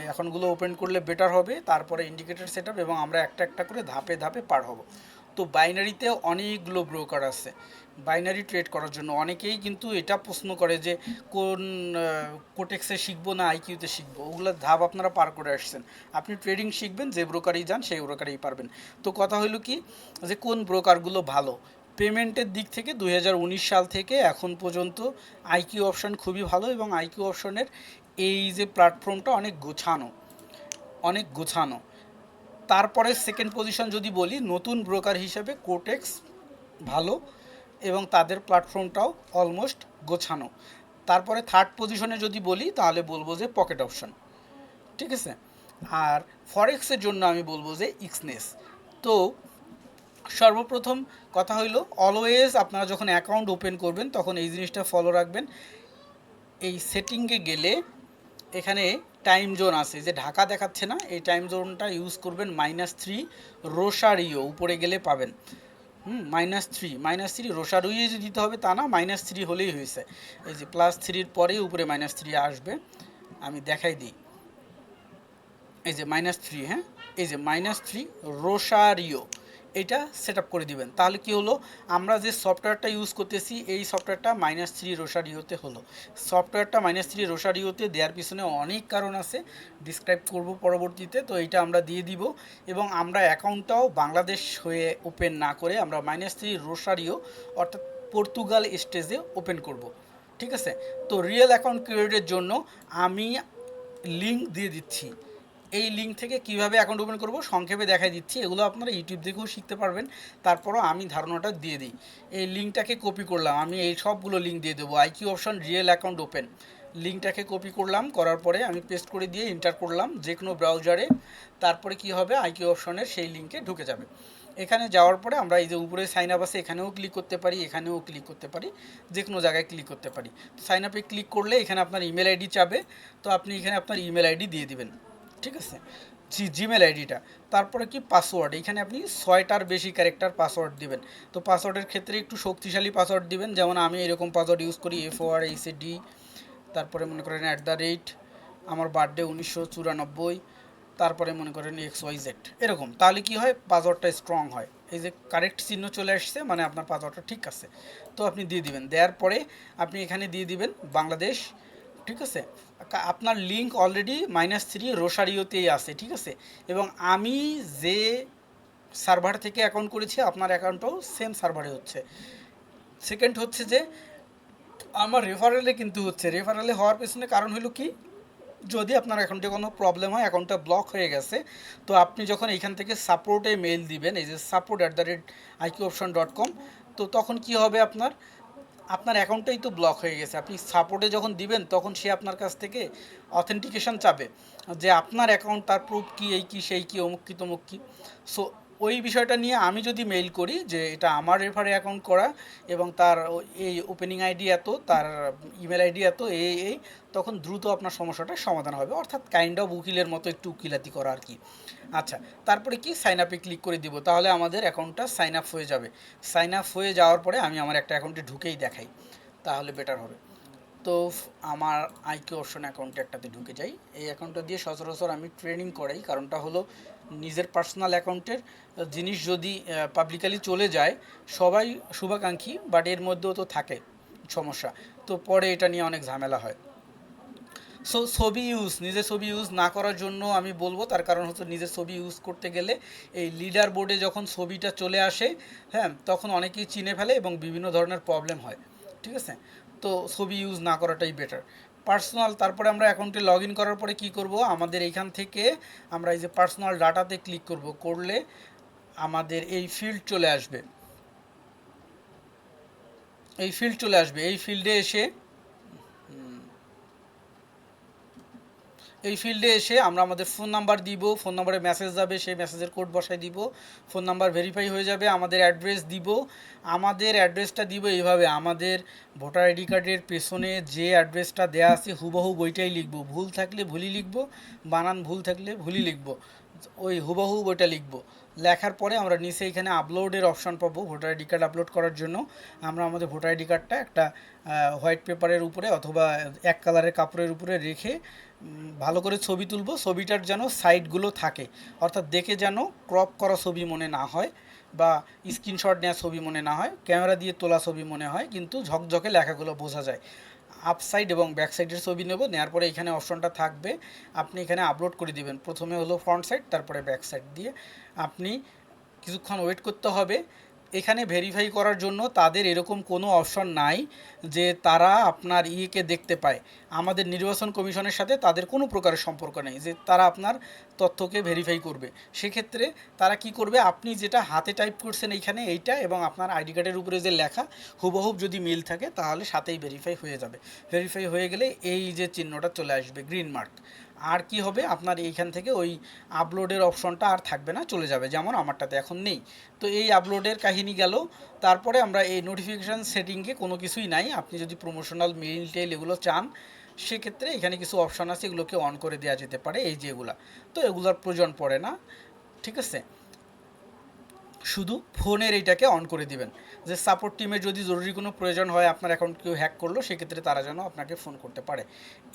অ্যাকাউন্টগুলো ওপেন করলে বেটার হবে, তারপরে ইন্ডিকেটর সেটআপ, এবং আমরা একটা একটা করে ধাপে ধাপে পার হব। তো বাইনারিতে অনেকগুলো ব্রোকার আছে। বাইনারি ট্রেড করার জন্য অনেকেই কিন্তু এটা প্রশ্ন করে যে কোন কোটেক্সে শিখবো না আইকিউতে শিখবো, ওগুলো ধাপ আপনারা পার করে আসছেন। আপনি ট্রেডিং শিখবেন, যে ব্রোকারেই যান সেই ব্রোকারেই পারবেন। তো কথা হলো কি, যে কোন ব্রোকারগুলো ভালো পেমেন্টের দিক থেকে 2019 সাল থেকে এখন পর্যন্ত আইকিউ অপশন খুবই ভালো, এবং আইকিউ অপশনের এই যে প্ল্যাটফর্মটা অনেক গোছানো, অনেক গোছানো। তারপরে সেকেন্ড পজিশন যদি বলি, নতুন ব্রোকার হিসেবে কোটেক্স ভালো এবং তাদের প্ল্যাটফর্মটাও অলমোস্ট গোছানো। তারপরে থার্ড পজিশনে যদি বলি তাহলে বলবো যে পকেট অপশন, ঠিক আছে। আর ফরেক্সের জন্য আমি বলবো যে এক্সনেস। তো সর্বপ্রথম কথা হইল, অলওয়েজ আপনারা যখন অ্যাকাউন্ট ওপেন করবেন তখন এই জিনিসটা ফলো রাখবেন। এই সেটিংয়ে গেলে এখানে টাইম জোন আছে, যে ঢাকা দেখাচ্ছে না, এই টাইম জোনটা ইউজ করবেন -3 রোসারিও, উপরে গেলে পাবেন। -3 রোসারিও যে দিতে হবে তা না, -3 হলেই হয়েছে। এই যে +3 পরেই উপরে -3 আসবে, আমি দেখাই দিই। এই যে -3, হ্যাঁ, এই যে -3 রোসারিও, এটা সেট আপ করে দিবেন। তাহলে কি হলো, আমরা যে সফটওয়্যারটা ইউজ করতেছি এই সফটওয়্যারটা -3 রোসারিওতে হলো। সফটওয়্যারটা -3 রোসারিওতে দেওয়ার পিছনে অনেক কারণ আছে, ডিসক্রাইব করব পরবর্তীতে। তো এইটা আমরা দিয়ে দিব, এবং আমরা অ্যাকাউন্টটাও বাংলাদেশ হয়ে ওপেন না করে আমরা -3 রোসারিও অর্থাৎ পর্তুগাল স্টেজে ওপেন করব, ঠিক আছে। তো রিয়েল অ্যাকাউন্ট ক্রিয়েটের জন্য আমি লিঙ্ক দিয়ে দিচ্ছি। এই লিঙ্ক থেকে কিভাবে অ্যাকাউন্ট ওপেন করব সংক্ষেপে দেখাই দিচ্ছি, এগুলো আপনারা ইউটিউব দেখেও শিখতে পারবেন। তারপরও আমি ধারণাটা দিয়ে দিই। এই লিঙ্কটাকে কপি করলাম, আমি এই সবগুলো লিঙ্ক দিয়ে দেবো। IQ option real account open, লিঙ্কটাকে কপি করলাম, করার পরে আমি পেস্ট করে দিয়ে এন্টার করলাম যে কোনো ব্রাউজারে। তারপরে কি হবে, আইকিউ অপশনের সেই লিঙ্কে ঢুকে যাবে। এখানে যাওয়ার পরে আমরা এই যে উপরে সাইন আপ আছে এখানেও ক্লিক করতে পারি, এখানেও ক্লিক করতে পারি, যে কোনো জায়গায় ক্লিক করতে পারি। তো সাইন আপে ক্লিক করলে এখানে আপনার ইমেল আইডি চাবে, তো আপনি এখানে আপনার ইমেল আইডি দিয়ে দিবেন, ঠিক আছে, জিমেল আইডিটা। তারপরে কি পাসওয়ার্ড, এখানে আপনি 6টার বেশি ক্যারেক্টার পাসওয়ার্ড দিবেন। তো পাসওয়ার্ডের ক্ষেত্রে একটু শক্তিশালী পাসওয়ার্ড দিবেন, যেমন আমি এরকম পাসওয়ার্ড ইউজ করি, FORACD, তারপরে মনে করেন @ আমার বার্থডে 1994, তারপরে মনে করেন XYZ, এরকম। তাহলে কি হয়, পাসওয়ার্ডটা স্ট্রং হয়। এই যে কারেক্ট চিহ্ন চলে আসছে, মানে আপনার পাসওয়ার্ডটা ঠিক আছে। তো আপনি দিয়ে দিবেন, দেওয়ার পরে আপনি এখানে দিয়ে দিবেন বাংলাদেশ, ঠিক আছে। আপনার লিঙ্ক অলরেডি -3 রোসারিওতেই আছে, ঠিক আছে। এবং আমি যে সার্ভার থেকে অ্যাকাউন্ট করেছি আপনার অ্যাকাউন্টও সেম সার্ভারে হচ্ছে। সেকেন্ড হচ্ছে যে আমার রেফারেলে কিন্তু হচ্ছে, রেফারেলে হওয়ার পেছনে কারণ হলো কি, যদি আপনার অ্যাকাউন্টে কোনো প্রবলেম হয়, অ্যাকাউন্টটা ব্লক হয়ে গেছে, তো আপনি যখন এইখান থেকে সাপোর্টে মেল দিবেন, এই যে support@iqoption.com, তো তখন কি হবে, আপনার আপনার অ্যাকাউন্টটাই তো ব্লক হয়ে গেছে। আপনি সাপোর্টে যখন দিবেন তখন সে আপনার কাছ থেকে অথেন্টিকেশন চাবে, যে আপনার অ্যাকাউন্ট, তার প্রুফ কি, এই কি সেই কি, অমুক কি তমুক কি। সো ওই বিষয়টা নিয়ে আমি যদি মেইল করি যে এটা আমার রেফারে অ্যাকাউন্ট করা এবং তার এই ওপেনিং আইডি এত, তার ইমেল আইডি এত, এই তখন দ্রুত আপনার সমস্যাটার সমাধান হবে, অর্থাৎ কাইন্ড অফ উকিলের মতো একটু উকিলাতি করা আর কি। আচ্ছা, তারপরে কি সাইন আপে ক্লিক করে দিব, তাহলে আমাদের অ্যাকাউন্টটা সাইন আপ হয়ে যাবে। সাইন আপ হয়ে যাওয়ার পরে আমি আমার একটা অ্যাকাউন্টে ঢুকেই দেখাই, তাহলে বেটার হবে। তো আমার আইকিউ অপশন অ্যাকাউন্টে একটাতে ঢুকে যাই। এই অ্যাকাউন্টটা দিয়ে সচরাচর আমি ট্রেনিং করাই, কারণটা হলো নিজের পার্সোনাল অ্যাকাউন্টের জিনিস যদি পাবলিকালি চলে যায়, সবাই শুভাকাঙ্ক্ষী, বাট এর মধ্যেও তো থাকে সমস্যা, তো পরে এটা নিয়ে অনেক ঝামেলা হয়। সো নিজের ছবি ইউজ না করার জন্য আমি বলবো, তার কারণ হচ্ছে নিজের ছবি ইউজ করতে গেলে এই লিডার বোর্ডে যখন ছবিটা চলে আসে, হ্যাঁ, তখন অনেকেই চিনে ফেলে এবং বিভিন্ন ধরনের প্রবলেম হয়, ঠিক আছে। তো ছবি ইউজ না করাটাই বেটার। পার্সোনাল, তারপরে আমরা অ্যাকাউন্টে লগ ইন করার পরে কি করব, আমাদের এইখান থেকে আমরা এই যে পার্সোনাল ডাটাতে ক্লিক করলে আমাদের এই ফিল্ড চলে আসবে, এই ফিল্ডে এসে এই ফিল্ডে এসে আমরা আমাদের ফোন নাম্বার দিব, ফোন নাম্বারে মেসেজ যাবে, সেই মেসেজের কোড বসাই দিব, ফোন নাম্বার ভেরিফাই হয়ে যাবে। আমাদের অ্যাড্রেস দিব, আমাদের অ্যাড্রেসটা দিব এইভাবে, আমাদের ভোটার আইডি কার্ডের পেছনে যে অ্যাড্রেসটা দেওয়া আছে হুবহু বইটাই লিখব, ভুল থাকলে ভুলই লিখব, বানান ভুল থাকলে ভুলই লিখব, ওই হুবহু বইটা লিখব। লেখার পরে আমরা নিচে এখানে আপলোডের অপশান পাবো, ভোটার আইডি কার্ড আপলোড করার জন্য আমরা আমাদের ভোটার আইডি কার্ডটা একটা হোয়াইট পেপারের উপরে অথবা এক কালারের কাপড়ের উপরে রেখে ভালো করে ছবি তুলব, ছবিটার যেন সাইডগুলো থাকে, অর্থাৎ দেখে যেন ক্রপ করা ছবি মনে না হয়, বা স্ক্রিনশট নেওয়া ছবি মনে না হয়, ক্যামেরা দিয়ে তোলা ছবি মনে হয়, কিন্তু ঝকঝকে লেখাগুলো বোঝা যায়। আপ সাইড এবং ব্যাক সাইডের ছবি নেব, নেওয়ার পরে এখানে অপশনটা থাকবে, আপনি এখানে আপলোড করে দিবেন। প্রথমে হলো ফ্রন্ট সাইড, তারপরে ব্যাক সাইড দিয়ে আপনি কিছুক্ষণ ওয়েট করতে হবে। এখানে ভেরিফাই করার জন্য তাদের এরকম কোনো অপশন নাই যে তারা আপনার ইয়েকে দেখতে পায়। আমাদের নির্বাচন কমিশনের সাথে তাদের কোনো প্রকারের সম্পর্ক নেই যে তারা আপনার তথ্যকে ভেরিফাই করবে। সেক্ষেত্রে তারা কি করবে, আপনি যেটা হাতে টাইপ করছেন এইখানে এইটা এবং আপনার আইডি কার্ডের উপরে যে লেখা হুবহুব যদি মিল থাকে তাহলে সাথেই ভেরিফাই হয়ে যাবে। ভেরিফাই হয়ে গেলে এই যে চিহ্নটা চলে আসবে গ্রিন মার্ক, আর কি হবে আপনার এইখান থেকে ওই আপলোডের অপশনটা আর থাকবে না, চলে যাবে, যেমন আমারটাতে এখন নেই। তো এই আপলোডের কাহিনী গেল। তারপরে আমরা এই নোটিফিকেশান সেটিংয়ে কোনো কিছুই নাই। আপনি যদি প্রমোশনাল মেইল টেল এগুলো চান সেক্ষেত্রে এখানে কিছু অপশান আছে, এগুলোকে অন করে দেওয়া যেতে পারে, এই যে এগুলা। তো এগুলোর প্রয়োজন পড়ে না, ঠিক আছে। শুধু ফোনের এইটাকে অন করে দিবেন যে সাপোর্ট টিমের যদি জরুরি কোনো প্রয়োজন হয়, আপনার অ্যাকাউন্ট কেউ হ্যাক করলো, সেক্ষেত্রে তারা যেন আপনাকে ফোন করতে পারে।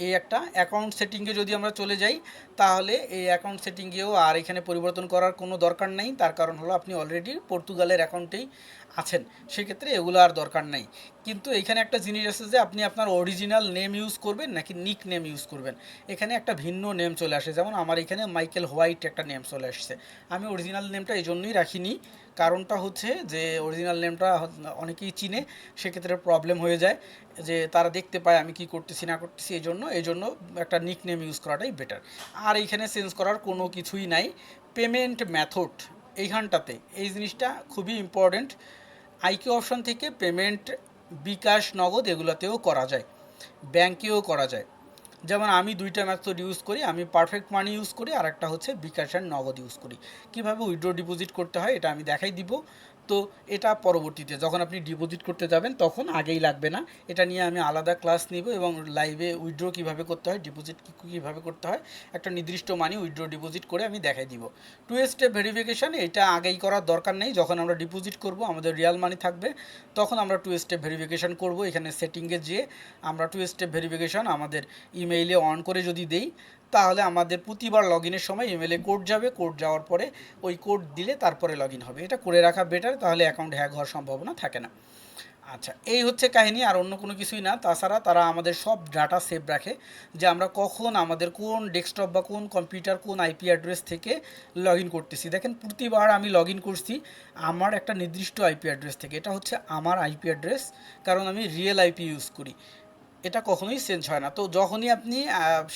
এই একটা অ্যাকাউন্ট সেটিংয়ে যদি আমরা চলে যাই তাহলে এই অ্যাকাউন্ট সেটিংয়েও আর এখানে পরিবর্তন করার কোনো দরকার নেই। তার কারণ হলো আপনি অলরেডি পর্তুগালের অ্যাকাউন্টেই আছেন, সেক্ষেত্রে এগুলো আর দরকার নেই। কিন্তু এখানে একটা জিনিস আছে যে আপনি আপনার অরিজিনাল নেম ইউজ করবেন নাকি নিক নেম ইউজ করবেন। এখানে একটা ভিন্ন নেম চলে আসে, যেমন আমার এখানে মাইকেল হোয়াইট একটা নেম চলে আসছে। আমি অরিজিনাল নেমটা এই জন্যই রাখিনি, কারণটা হচ্ছে যে অরিজিনাল নেমটা অনেকেই চিনে, সেক্ষেত্রে প্রবলেম হয়ে যায় যে তারা দেখতে পায় আমি কি করতেছি না করতেছি, এই জন্য একটা নিক নেম ইউজ করাটাই বেটার। আর এইখানে চেঞ্জ করার কোনো কিছুই নাই। পেমেন্ট মেথড এইখানটাতে এই জিনিসটা খুবই ইম্পর্ট্যান্ট। আইকিউ অপশন থেকে পেমেন্ট বিকাশ, নগদ এগুলোতেও করা যায়, ব্যাংকেও করা যায়। যেমন আমি দুইটা মেথড ইউজ করি, আমি পারফেক্ট মানি ইউজ করি, আর একটা হচ্ছে বিকাশ অ্যান্ড নগদ ইউজ করি। কীভাবে উইথড্র ডিপোজিট করতে হয় এটা আমি দেখাই দিব। তো এটা পরবর্তীতে যখন আপনি ডিপোজিট করতে যাবেন তখন আগেই লাগবে না, এটা নিয়ে আমি আলাদা ক্লাস নিব এবং লাইভে উইথড্র কীভাবে করতে হয়, ডিপোজিট কীভাবে করতে হয়, একটা নির্দিষ্ট মানি উইথড্র ডিপোজিট করে আমি দেখাই দিব। টু স্টেপ ভেরিফিকেশান এটা আগেই করার দরকার নেই, যখন আমরা ডিপোজিট করব আমাদের রিয়াল মানি থাকবে তখন আমরা টু স্টেপ ভেরিফিকেশান করব। এখানে সেটিংয়ে যেয়ে আমরা টু স্টেপ ভেরিফিকেশান আমাদের ইমেইলে অন করে যদি দেই তাহলে আমাদের প্রতিবার লগ ইনের সময় ইমেলে কোড যাবে, কোড যাওয়ার পরে ওই কোড দিলে তারপরে লগ ইন হবে। এটা করে রাখা বেটার, তাহলে অ্যাকাউন্ট হ্যাক হওয়ার সম্ভাবনা থাকে না। আচ্ছা, এই হচ্ছে কাহিনী, আর অন্য কোনো কিছুই না। তাছাড়া তারা আমাদের সব ডাটা সেভ রাখে যে আমরা কখন আমাদের কোন ডেস্কটপ বা কোন কম্পিউটার কোন আইপি অ্যাড্রেস থেকে লগ ইন করতেছি। দেখেন প্রতিবার আমি লগ ইন করছি আমার একটা নির্দিষ্ট আইপি অ্যাড্রেস থেকে, এটা হচ্ছে আমার আইপি অ্যাড্রেস, কারণ আমি রিয়েল আইপি ইউজ করি, এটা কখনোই চেঞ্জ হয় না। তো যখনই আপনি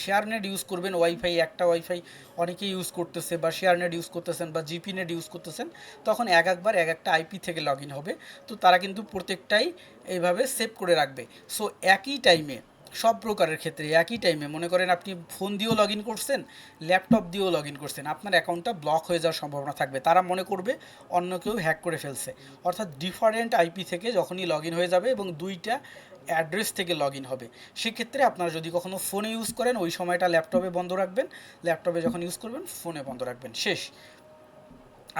শেয়ার নেট ইউজ করবেন, ওয়াইফাই একটা ওয়াইফাই অনেকেই ইউজ করতেছে, বা শেয়ার নেট ইউজ করতেছেন বা জিপি নেট ইউজ করতেছেন, তখন একবার এক একটা আইপি থেকে লগ ইন হবে। তো তারা কিন্তু প্রত্যেকটাই এইভাবে সেভ করে রাখবে। সো একই টাইমে সব প্রকারের ক্ষেত্রে একই টাইমে মনে করেন আপনি ফোন দিয়েও লগ ইন করছেন, ল্যাপটপ দিয়েও লগ ইন করছেন, আপনার অ্যাকাউন্টটা ব্লক হয়ে যাওয়ার সম্ভাবনা থাকবে। তারা মনে করবে অন্য কেউ হ্যাক করে ফেলছে। অর্থাৎ ডিফারেন্ট আইপি থেকে যখনই লগ ইন হয়ে যাবে এবং দুইটা অ্যাড্রেস থেকে লগ ইন হবে, সেক্ষেত্রে আপনারা যদি কখনও ফোনে ইউজ করেন ওই সময়টা ল্যাপটপে বন্ধ রাখবেন, ল্যাপটপে যখন ইউজ করবেন ফোনে বন্ধ রাখবেন, শেষ।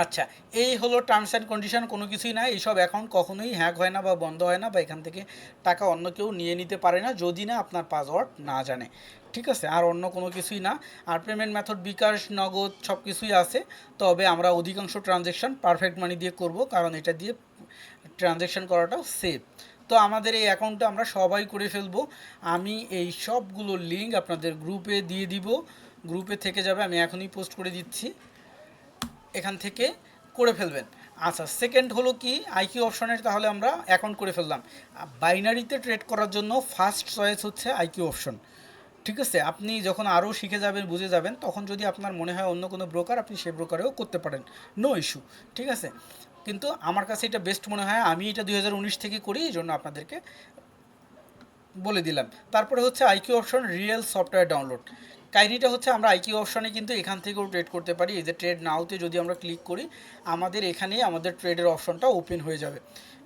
আচ্ছা, এই হলো টার্মস অ্যান্ড কন্ডিশন, কোনো কিছুই না। এইসব অ্যাকাউন্ট কখনোই হ্যাক হয় না বা বন্ধ হয় না, বা এখান থেকে টাকা অন্য কেউ নিয়ে নিতে পারে না যদি না আপনার পাসওয়ার্ড না জানে, ঠিক আছে। আর অন্য কোনো কিছুই না। আর পেমেন্ট মেথড বিকাশ, নগদ সব কিছুই আছে, তবে আমরা অধিকাংশ ট্রানজ্যাকশান পারফেক্ট মানি দিয়ে করব, কারণ এটা দিয়ে ট্রানজ্যাকশান করাটাও সেফ। তো আমাদের এই অ্যাকাউন্টটা আমরা সবাই করে ফেলবো। আমি এই সবগুলো লিঙ্ক আপনাদের গ্রুপে দিয়ে দিব, গ্রুপে থেকে যাবে, আমি এখনই পোস্ট করে দিচ্ছি, এখান থেকে করে ফেলবেন। আচ্ছা, সেকেন্ড হলো কি আইকিউ অপশনের, তাহলে আমরা অ্যাকাউন্ট করে ফেললাম। বাইনারিতে ট্রেড করার জন্য ফার্স্ট চয়েস হচ্ছে আইকিউ অপশন, ঠিক আছে। আপনি যখন আরও শিখে যাবেন, বুঝে যাবেন, তখন যদি আপনার মনে হয় অন্য কোনো ব্রোকার, আপনি সেই ব্রোকারেও করতে পারেন, নো ইস্যু, ঠিক আছে। কিন্তু আমার কাছে এটা বেস্ট মনে হয়, আমি এটা 2019 থেকে করি, এই জন্য আপনাদেরকে বলে দিলাম। তারপরে হচ্ছে IQ option real software download. কাহিনিটা হচ্ছে আমরা আইকিউ অপশনে কিন্তু এখান থেকেও ট্রেড করতে পারি। এই যে ট্রেড নাওতে যদি আমরা ক্লিক করি, আমাদের এখানেই আমাদের ট্রেডের অপশনটা ওপেন হয়ে যাবে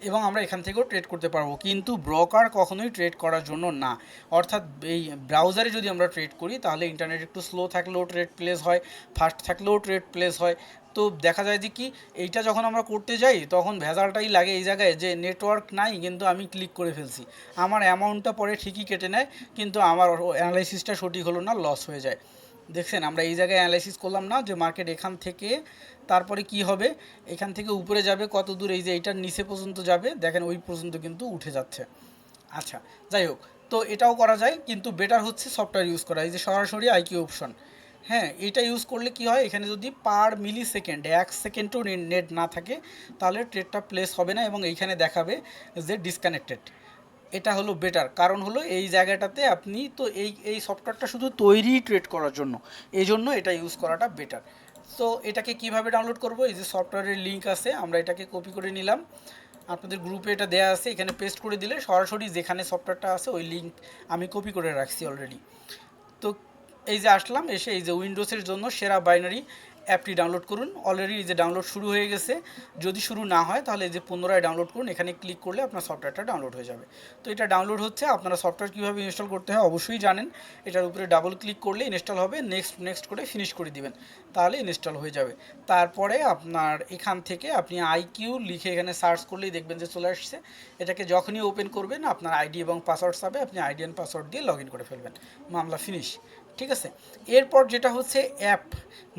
এবং আমরা এখান থেকেও ট্রেড করতে পারবো, কিন্তু ব্রোকার কখনোই ট্রেড করার জন্য না। অর্থাৎ এই ব্রাউজারে যদি আমরা ট্রেড করি তাহলে ইন্টারনেট একটু স্লো থাকলেও ট্রেড প্লেস হয়, ফাস্ট থাকলেও ট্রেড প্লেস হয়। তো দেখা যায় যে কি এইটা যখন আমরা করতে যাই তখন ভেজালটাই লাগে এই জায়গায় যে নেটওয়ার্ক নাই, কিন্তু আমি ক্লিক করে ফেলছি, আমার অ্যামাউন্টটা পরে ঠিকই কেটে নেয়, কিন্তু আমার অ্যানালাইসিসটা সঠিক হলো না, লস হয়ে যায়। দেখছেন আমরা এই জায়গায় অ্যানালাইসিস করলাম না যে মার্কেট এখান থেকে তারপরে কি হবে, এখান থেকে উপরে যাবে কত দূর, এই যে এইটার নিচে পর্যন্ত যাবে, দেখেন ওই পর্যন্ত কিন্তু উঠে যাচ্ছে। আচ্ছা, যাই হোক, তো এটাও করা যায়, কিন্তু বেটার হচ্ছে সফটওয়্যার ইউজ করা, এই যে সরাসরি আইকিউ অপশন। হ্যাঁ, এটা ইউজ করলে কি হয়, এখানে যদি পার মিলি সেকেন্ডে 1 সেকেন্ডও নেট না থাকে তাহলে ট্রেডটা প্লেস হবে না এবং এইখানে দেখাবে যে ডিসকানেক্টেড। এটা হলো বেটার, কারণ হলো এই জায়গাটাতে আপনি তো এই সফটওয়্যারটা শুধু তৈরি ট্রেড করার জন্য, এই জন্য এটা ইউজ করাটা বেটার। তো এটাকে কিভাবে ডাউনলোড করব, এই যে সফটওয়্যারের লিঙ্ক আছে, আমরা এটাকে কপি করে নিলাম, আপনাদের গ্রুপে এটা দেয়া আছে, এখানে পেস্ট করে দিলে সরাসরি যেখানে সফটওয়্যারটা আছে ওই লিঙ্ক আমি কপি করে রাখছি অলরেডি। তো এই যে আসলাম, এসে এই যে উইন্ডোজের জন্য সেরা বাইনারি অ্যাপটি ডাউনলোড করুন। অলরেডি এই যে ডাউনলোড শুরু হয়ে গেছে, যদি শুরু না হয় তাহলে এই যে পুনরায় ডাউনলোড করুন, এখানে ক্লিক করলে আপনার সফটওয়্যারটা ডাউনলোড হয়ে যাবে। তো এটা ডাউনলোড হচ্ছে, আপনারা সফটওয়্যার কীভাবে ইনস্টল করতে হয় অবশ্যই জানেন, এটার উপরে ডাবল ক্লিক করলে ইনস্টল হবে, নেক্সট নেক্সট করে ফিনিশ করে দিবেন, তাহলে ইনস্টল হয়ে যাবে। তারপরে আপনার এখান থেকে আপনি আইকিউ লিখে এখানে সার্চ করলেই দেখবেন যে চলে আসছে। এটাকে যখনই ওপেন করবেন আপনার আইডি এবং পাসওয়ার্ড চাবে, আপনি আইডি অ্যান্ড পাসওয়ার্ড দিয়ে লগ ইন করে ফেলবেন, মামলা ফিনিশ। ঠিক আছে, এরপর যেটা হচ্ছে অ্যাপ,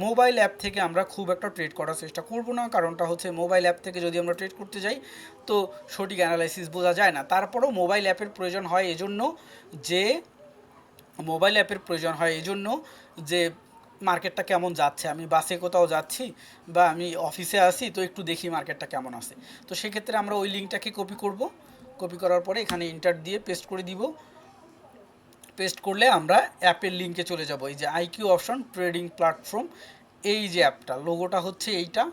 মোবাইল অ্যাপ থেকে আমরা খুব একটা ট্রেড করার চেষ্টা করব না, কারণটা হচ্ছে মোবাইল অ্যাপ থেকে যদি আমরা ট্রেড করতে যাই তো সঠিক অ্যানালাইসিস বোঝা যায় না। তারপরেও মোবাইল অ্যাপের প্রয়োজন হয় এজন্য যে মোবাইল অ্যাপের প্রয়োজন হয় এজন্য যে মার্কেটটা কেমন যাচ্ছে, আমি বাসে কোথাও যাচ্ছি বা আমি অফিসে আসি, তো একটু দেখি মার্কেটটা কেমন আছে। তো সেক্ষেত্রে আমরা ওই লিঙ্কটাকে কপি করব, কপি করার পরে এখানে ইন্টার দিয়ে পেস্ট করে দিব। পেস্ট করলে আমরা অ্যাপের লিঙ্কে চলে যাব, এই যে আইকিউ অপশন ট্রেডিং প্ল্যাটফর্ম, এই যে অ্যাপটা লোগোটা হচ্ছে এইটা,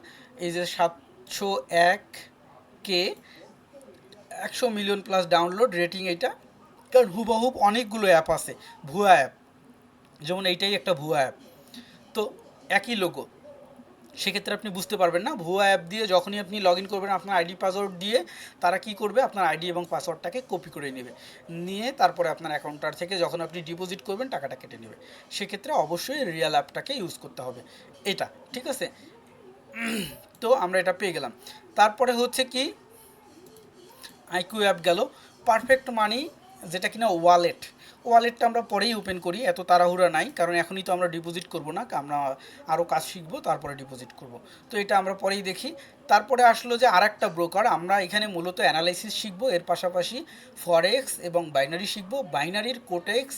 এই যে 701K 100 million plus download rating এইটা, কারণ হুবহুব অনেকগুলো অ্যাপ আছে ভুয়া অ্যাপ, যেমন এইটাই একটা ভুয়া অ্যাপ, তো একই লোগো, সেক্ষেত্রে আপনি বুঝতে পারবেন না। ভুয়া অ্যাপ দিয়ে যখনই আপনি লগ ইন করবেন আপনার আইডি পাসওয়ার্ড দিয়ে, তারা কি করবে আপনার আইডি এবং পাসওয়ার্ডটাকে কপি করে নেবে, নিয়ে তারপরে আপনার অ্যাকাউন্টটার থেকে যখন আপনি ডিপোজিট করবেন টাকাটা কেটে নেবে। সেক্ষেত্রে অবশ্যই রিয়েল অ্যাপটাকে ইউজ করতে হবে, এটা ঠিক আছে। তো আমরা এটা পেয়ে গেলাম। তারপরে হচ্ছে কি, আইকিউ অ্যাপ গেল, পারফেক্ট মানি যেটা কিনা ওয়ালেট, ওয়ালেটটা আমরা পরেই ওপেন করি, এত তাড়াহুড়া নাই, কারণ এখনই তো আমরা ডিপোজিট করব না, আমরা আরও কাজ শিখবো তারপরে ডিপোজিট করব। তো এটা আমরা পরেই দেখি। তারপরে আসলো যে আরেকটা ব্রোকার, আমরা এখানে মূলত অ্যানালাইসিস শিখবো, এর পাশাপাশি ফরেক্স এবং বাইনারি শিখবো, বাইনারির কোটেক্স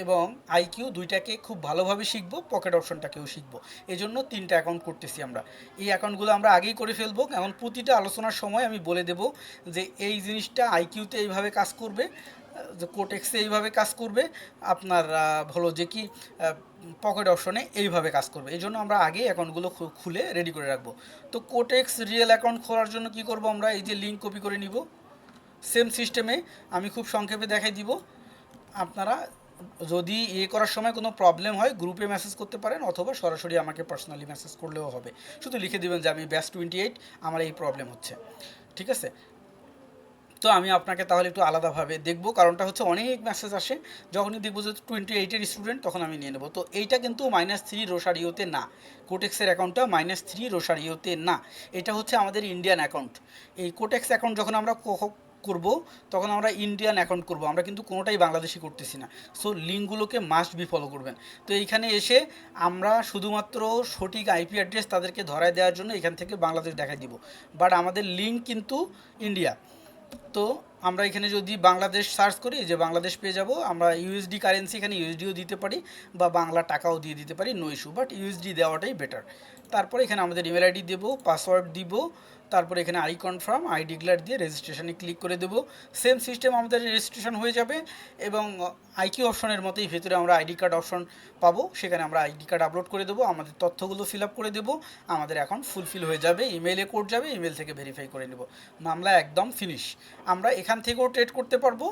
এবং আইকিউ দুইটাকে খুব ভালোভাবে শিখবো, পকেট অপশনটাকেও শিখবো। এই জন্য 3টা অ্যাকাউন্ট করতেছি আমরা, এই অ্যাকাউন্টগুলো আমরা আগেই করে ফেলবো, এমন প্রতিটা আলোচনার সময় আমি বলে দেব যে এই জিনিসটা আইকিউতে এইভাবে কাজ করবে, যে কোটেক্সে এইভাবে কাজ করবে, আপনার হলো যে কি পকেট অপশনে এইভাবে কাজ করবে, এই জন্য আমরা আগে অ্যাকাউন্টগুলো খুলে রেডি করে রাখবো। তো কোটেক্স রিয়েল অ্যাকাউন্ট খোলার জন্য কি করব, আমরা এই যে লিঙ্ক কপি করে নিব, সেম সিস্টেমে আমি খুব সংক্ষেপে দেখাই দিব। আপনারা যদি করার সময় কোনো প্রবলেম হয় গ্রুপে মেসেজ করতে পারেন, অথবা সরাসরি আমাকে পার্সোনালি মেসেজ করলেও হবে, শুধু লিখে দেবেন যে আমি ব্যাস 28 আমার এই প্রবলেম হচ্ছে, ঠিক আছে। তো আমি আপনাকে তাহলে একটু আলাদাভাবে দেখবো, কারণটা হচ্ছে অনেক মেসেজ আসে, যখনই দেখবো যে 28-এর স্টুডেন্ট তখন আমি নিয়ে নেবো। তো এইটা কিন্তু -3 রোসারিওতে না, কোটেক্সের অ্যাকাউন্টটা -3 রোসারিওতে না, এটা হচ্ছে আমাদের ইন্ডিয়ান অ্যাকাউন্ট। এই কোটেক্স অ্যাকাউন্ট যখন আমরা করব তখন আমরা ইন্ডিয়ান অ্যাকাউন্ট করব, আমরা কিন্তু কোনোটাই বাংলাদেশি করতেছি না। সো লিঙ্কগুলোকে মাস্ট বি ফলো করবেন। তো এইখানে এসে আমরা শুধুমাত্র সঠিক আইপি অ্যাড্রেস তাদেরকে ধরায় দেওয়ার জন্য এখান থেকে বাংলাদেশ দেখাই দিব, বাট আমাদের লিঙ্ক কিন্তু ইন্ডিয়া। তো আমরা এখানে যদি বাংলাদেশ সার্চ করি, যে বাংলাদেশ পেয়ে যাব, আমরা ইউএসডি কারেন্সি এখানে ইউএসডিও দিতে পারি বা বাংলা টাকাও দিয়ে দিতে পারি, নো ইস্যু, বাট ইউএসডি দেওয়াটাই বেটার। তারপরে এখানে আমাদের ইমেল আইডি দেবো, পাসওয়ার্ড দিব, তারপরে এখানে আই কনফার্ম আই ডিক্লেয়ার দিয়ে রেজিস্ট্রেশনে ক্লিক করে দেবো, সেম সিস্টেম আমাদের রেজিস্ট্রেশন হয়ে যাবে। এবং আইকিউ অপশনের মতোই ভেতরে আমরা আইডি কার্ড অপশন পাবো, সেখানে আমরা আইডি কার্ড আপলোড করে দেবো, আমাদের তথ্যগুলো ফিল আপ করে দেবো, আমাদের অ্যাকাউন্ট ফুলফিল হয়ে যাবে, ইমেইলে কোড যাবে, ইমেল থেকে ভেরিফাই করে নেব, মামলা একদম ফিনিশ। আমরা এখান থেকেও ট্রেড করতে পারবো,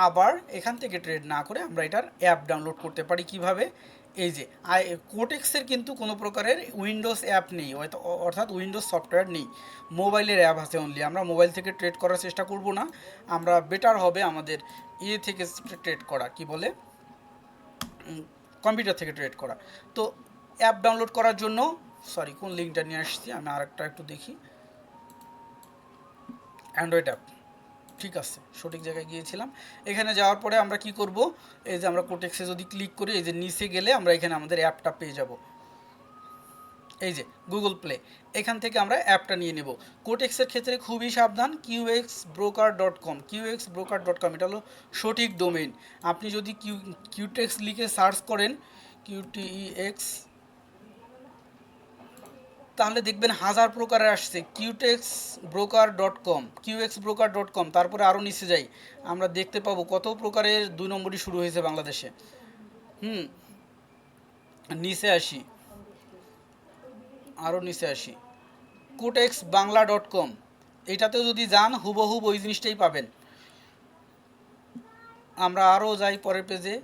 আবার এখান থেকে ট্রেড না করে আমরা এটার অ্যাপ ডাউনলোড করতে পারি কিভাবে, এই যে কোটেক্সের কিন্তু কোনো প্রকারের উইন্ডোজ অ্যাপ নেই, অর্থাৎ উইন্ডোজ সফটওয়্যার নেই, মোবাইলের অ্যাপ আছে অনলি। আমরা মোবাইল থেকে ট্রেড করার চেষ্টা করব না, আমরা বেটার হবে আমাদের থেকে ট্রেড করা, কি বলে কম্পিউটার থেকে ট্রেড করা। তো অ্যাপ ডাউনলোড করার জন্য, সরি কোন লিঙ্কটা নিয়ে আসছি আমি আরেকটা একটু দেখি, অ্যান্ড্রয়েড অ্যাপ, ঠিক আছে, সঠিক জায়গায় গিয়েছিলাম। এখানে যাওয়ার পরে আমরা কি করব, এই যে আমরা কোটেক্সে যদি ক্লিক করি, এই যে নিচে গেলে আমরা এখানে আমাদের অ্যাপটা পেয়ে যাব, এই যে গুগল প্লে। এখান থেকে আমরা অ্যাপটা নিয়ে নেব। কোটেক্সের ক্ষেত্রে খুবই সাবধান, qxbroker.com, qxbroker.com এটা হলো সঠিক ডোমেইন। আপনি যদি কিউটেক্স লিখে সার্চ করেন, QTEX, তাহলে দেখবেন হাজার প্রকারের আসছে qtexbroker.com, qxbroker.com, তারপরে আরও নিচে যাই, আমরা দেখতে পাবো কত প্রকারের 2 নম্বরই শুরু হয়েছে বাংলাদেশে। হুম, নিচে আসি, আরও নিচে আসি, কোটেক্সবাংলা.com, এটাতেও যদি যান হুবহুব ওই জিনিসটাই পাবেন। আমরা আরও যাই পরের পেজে,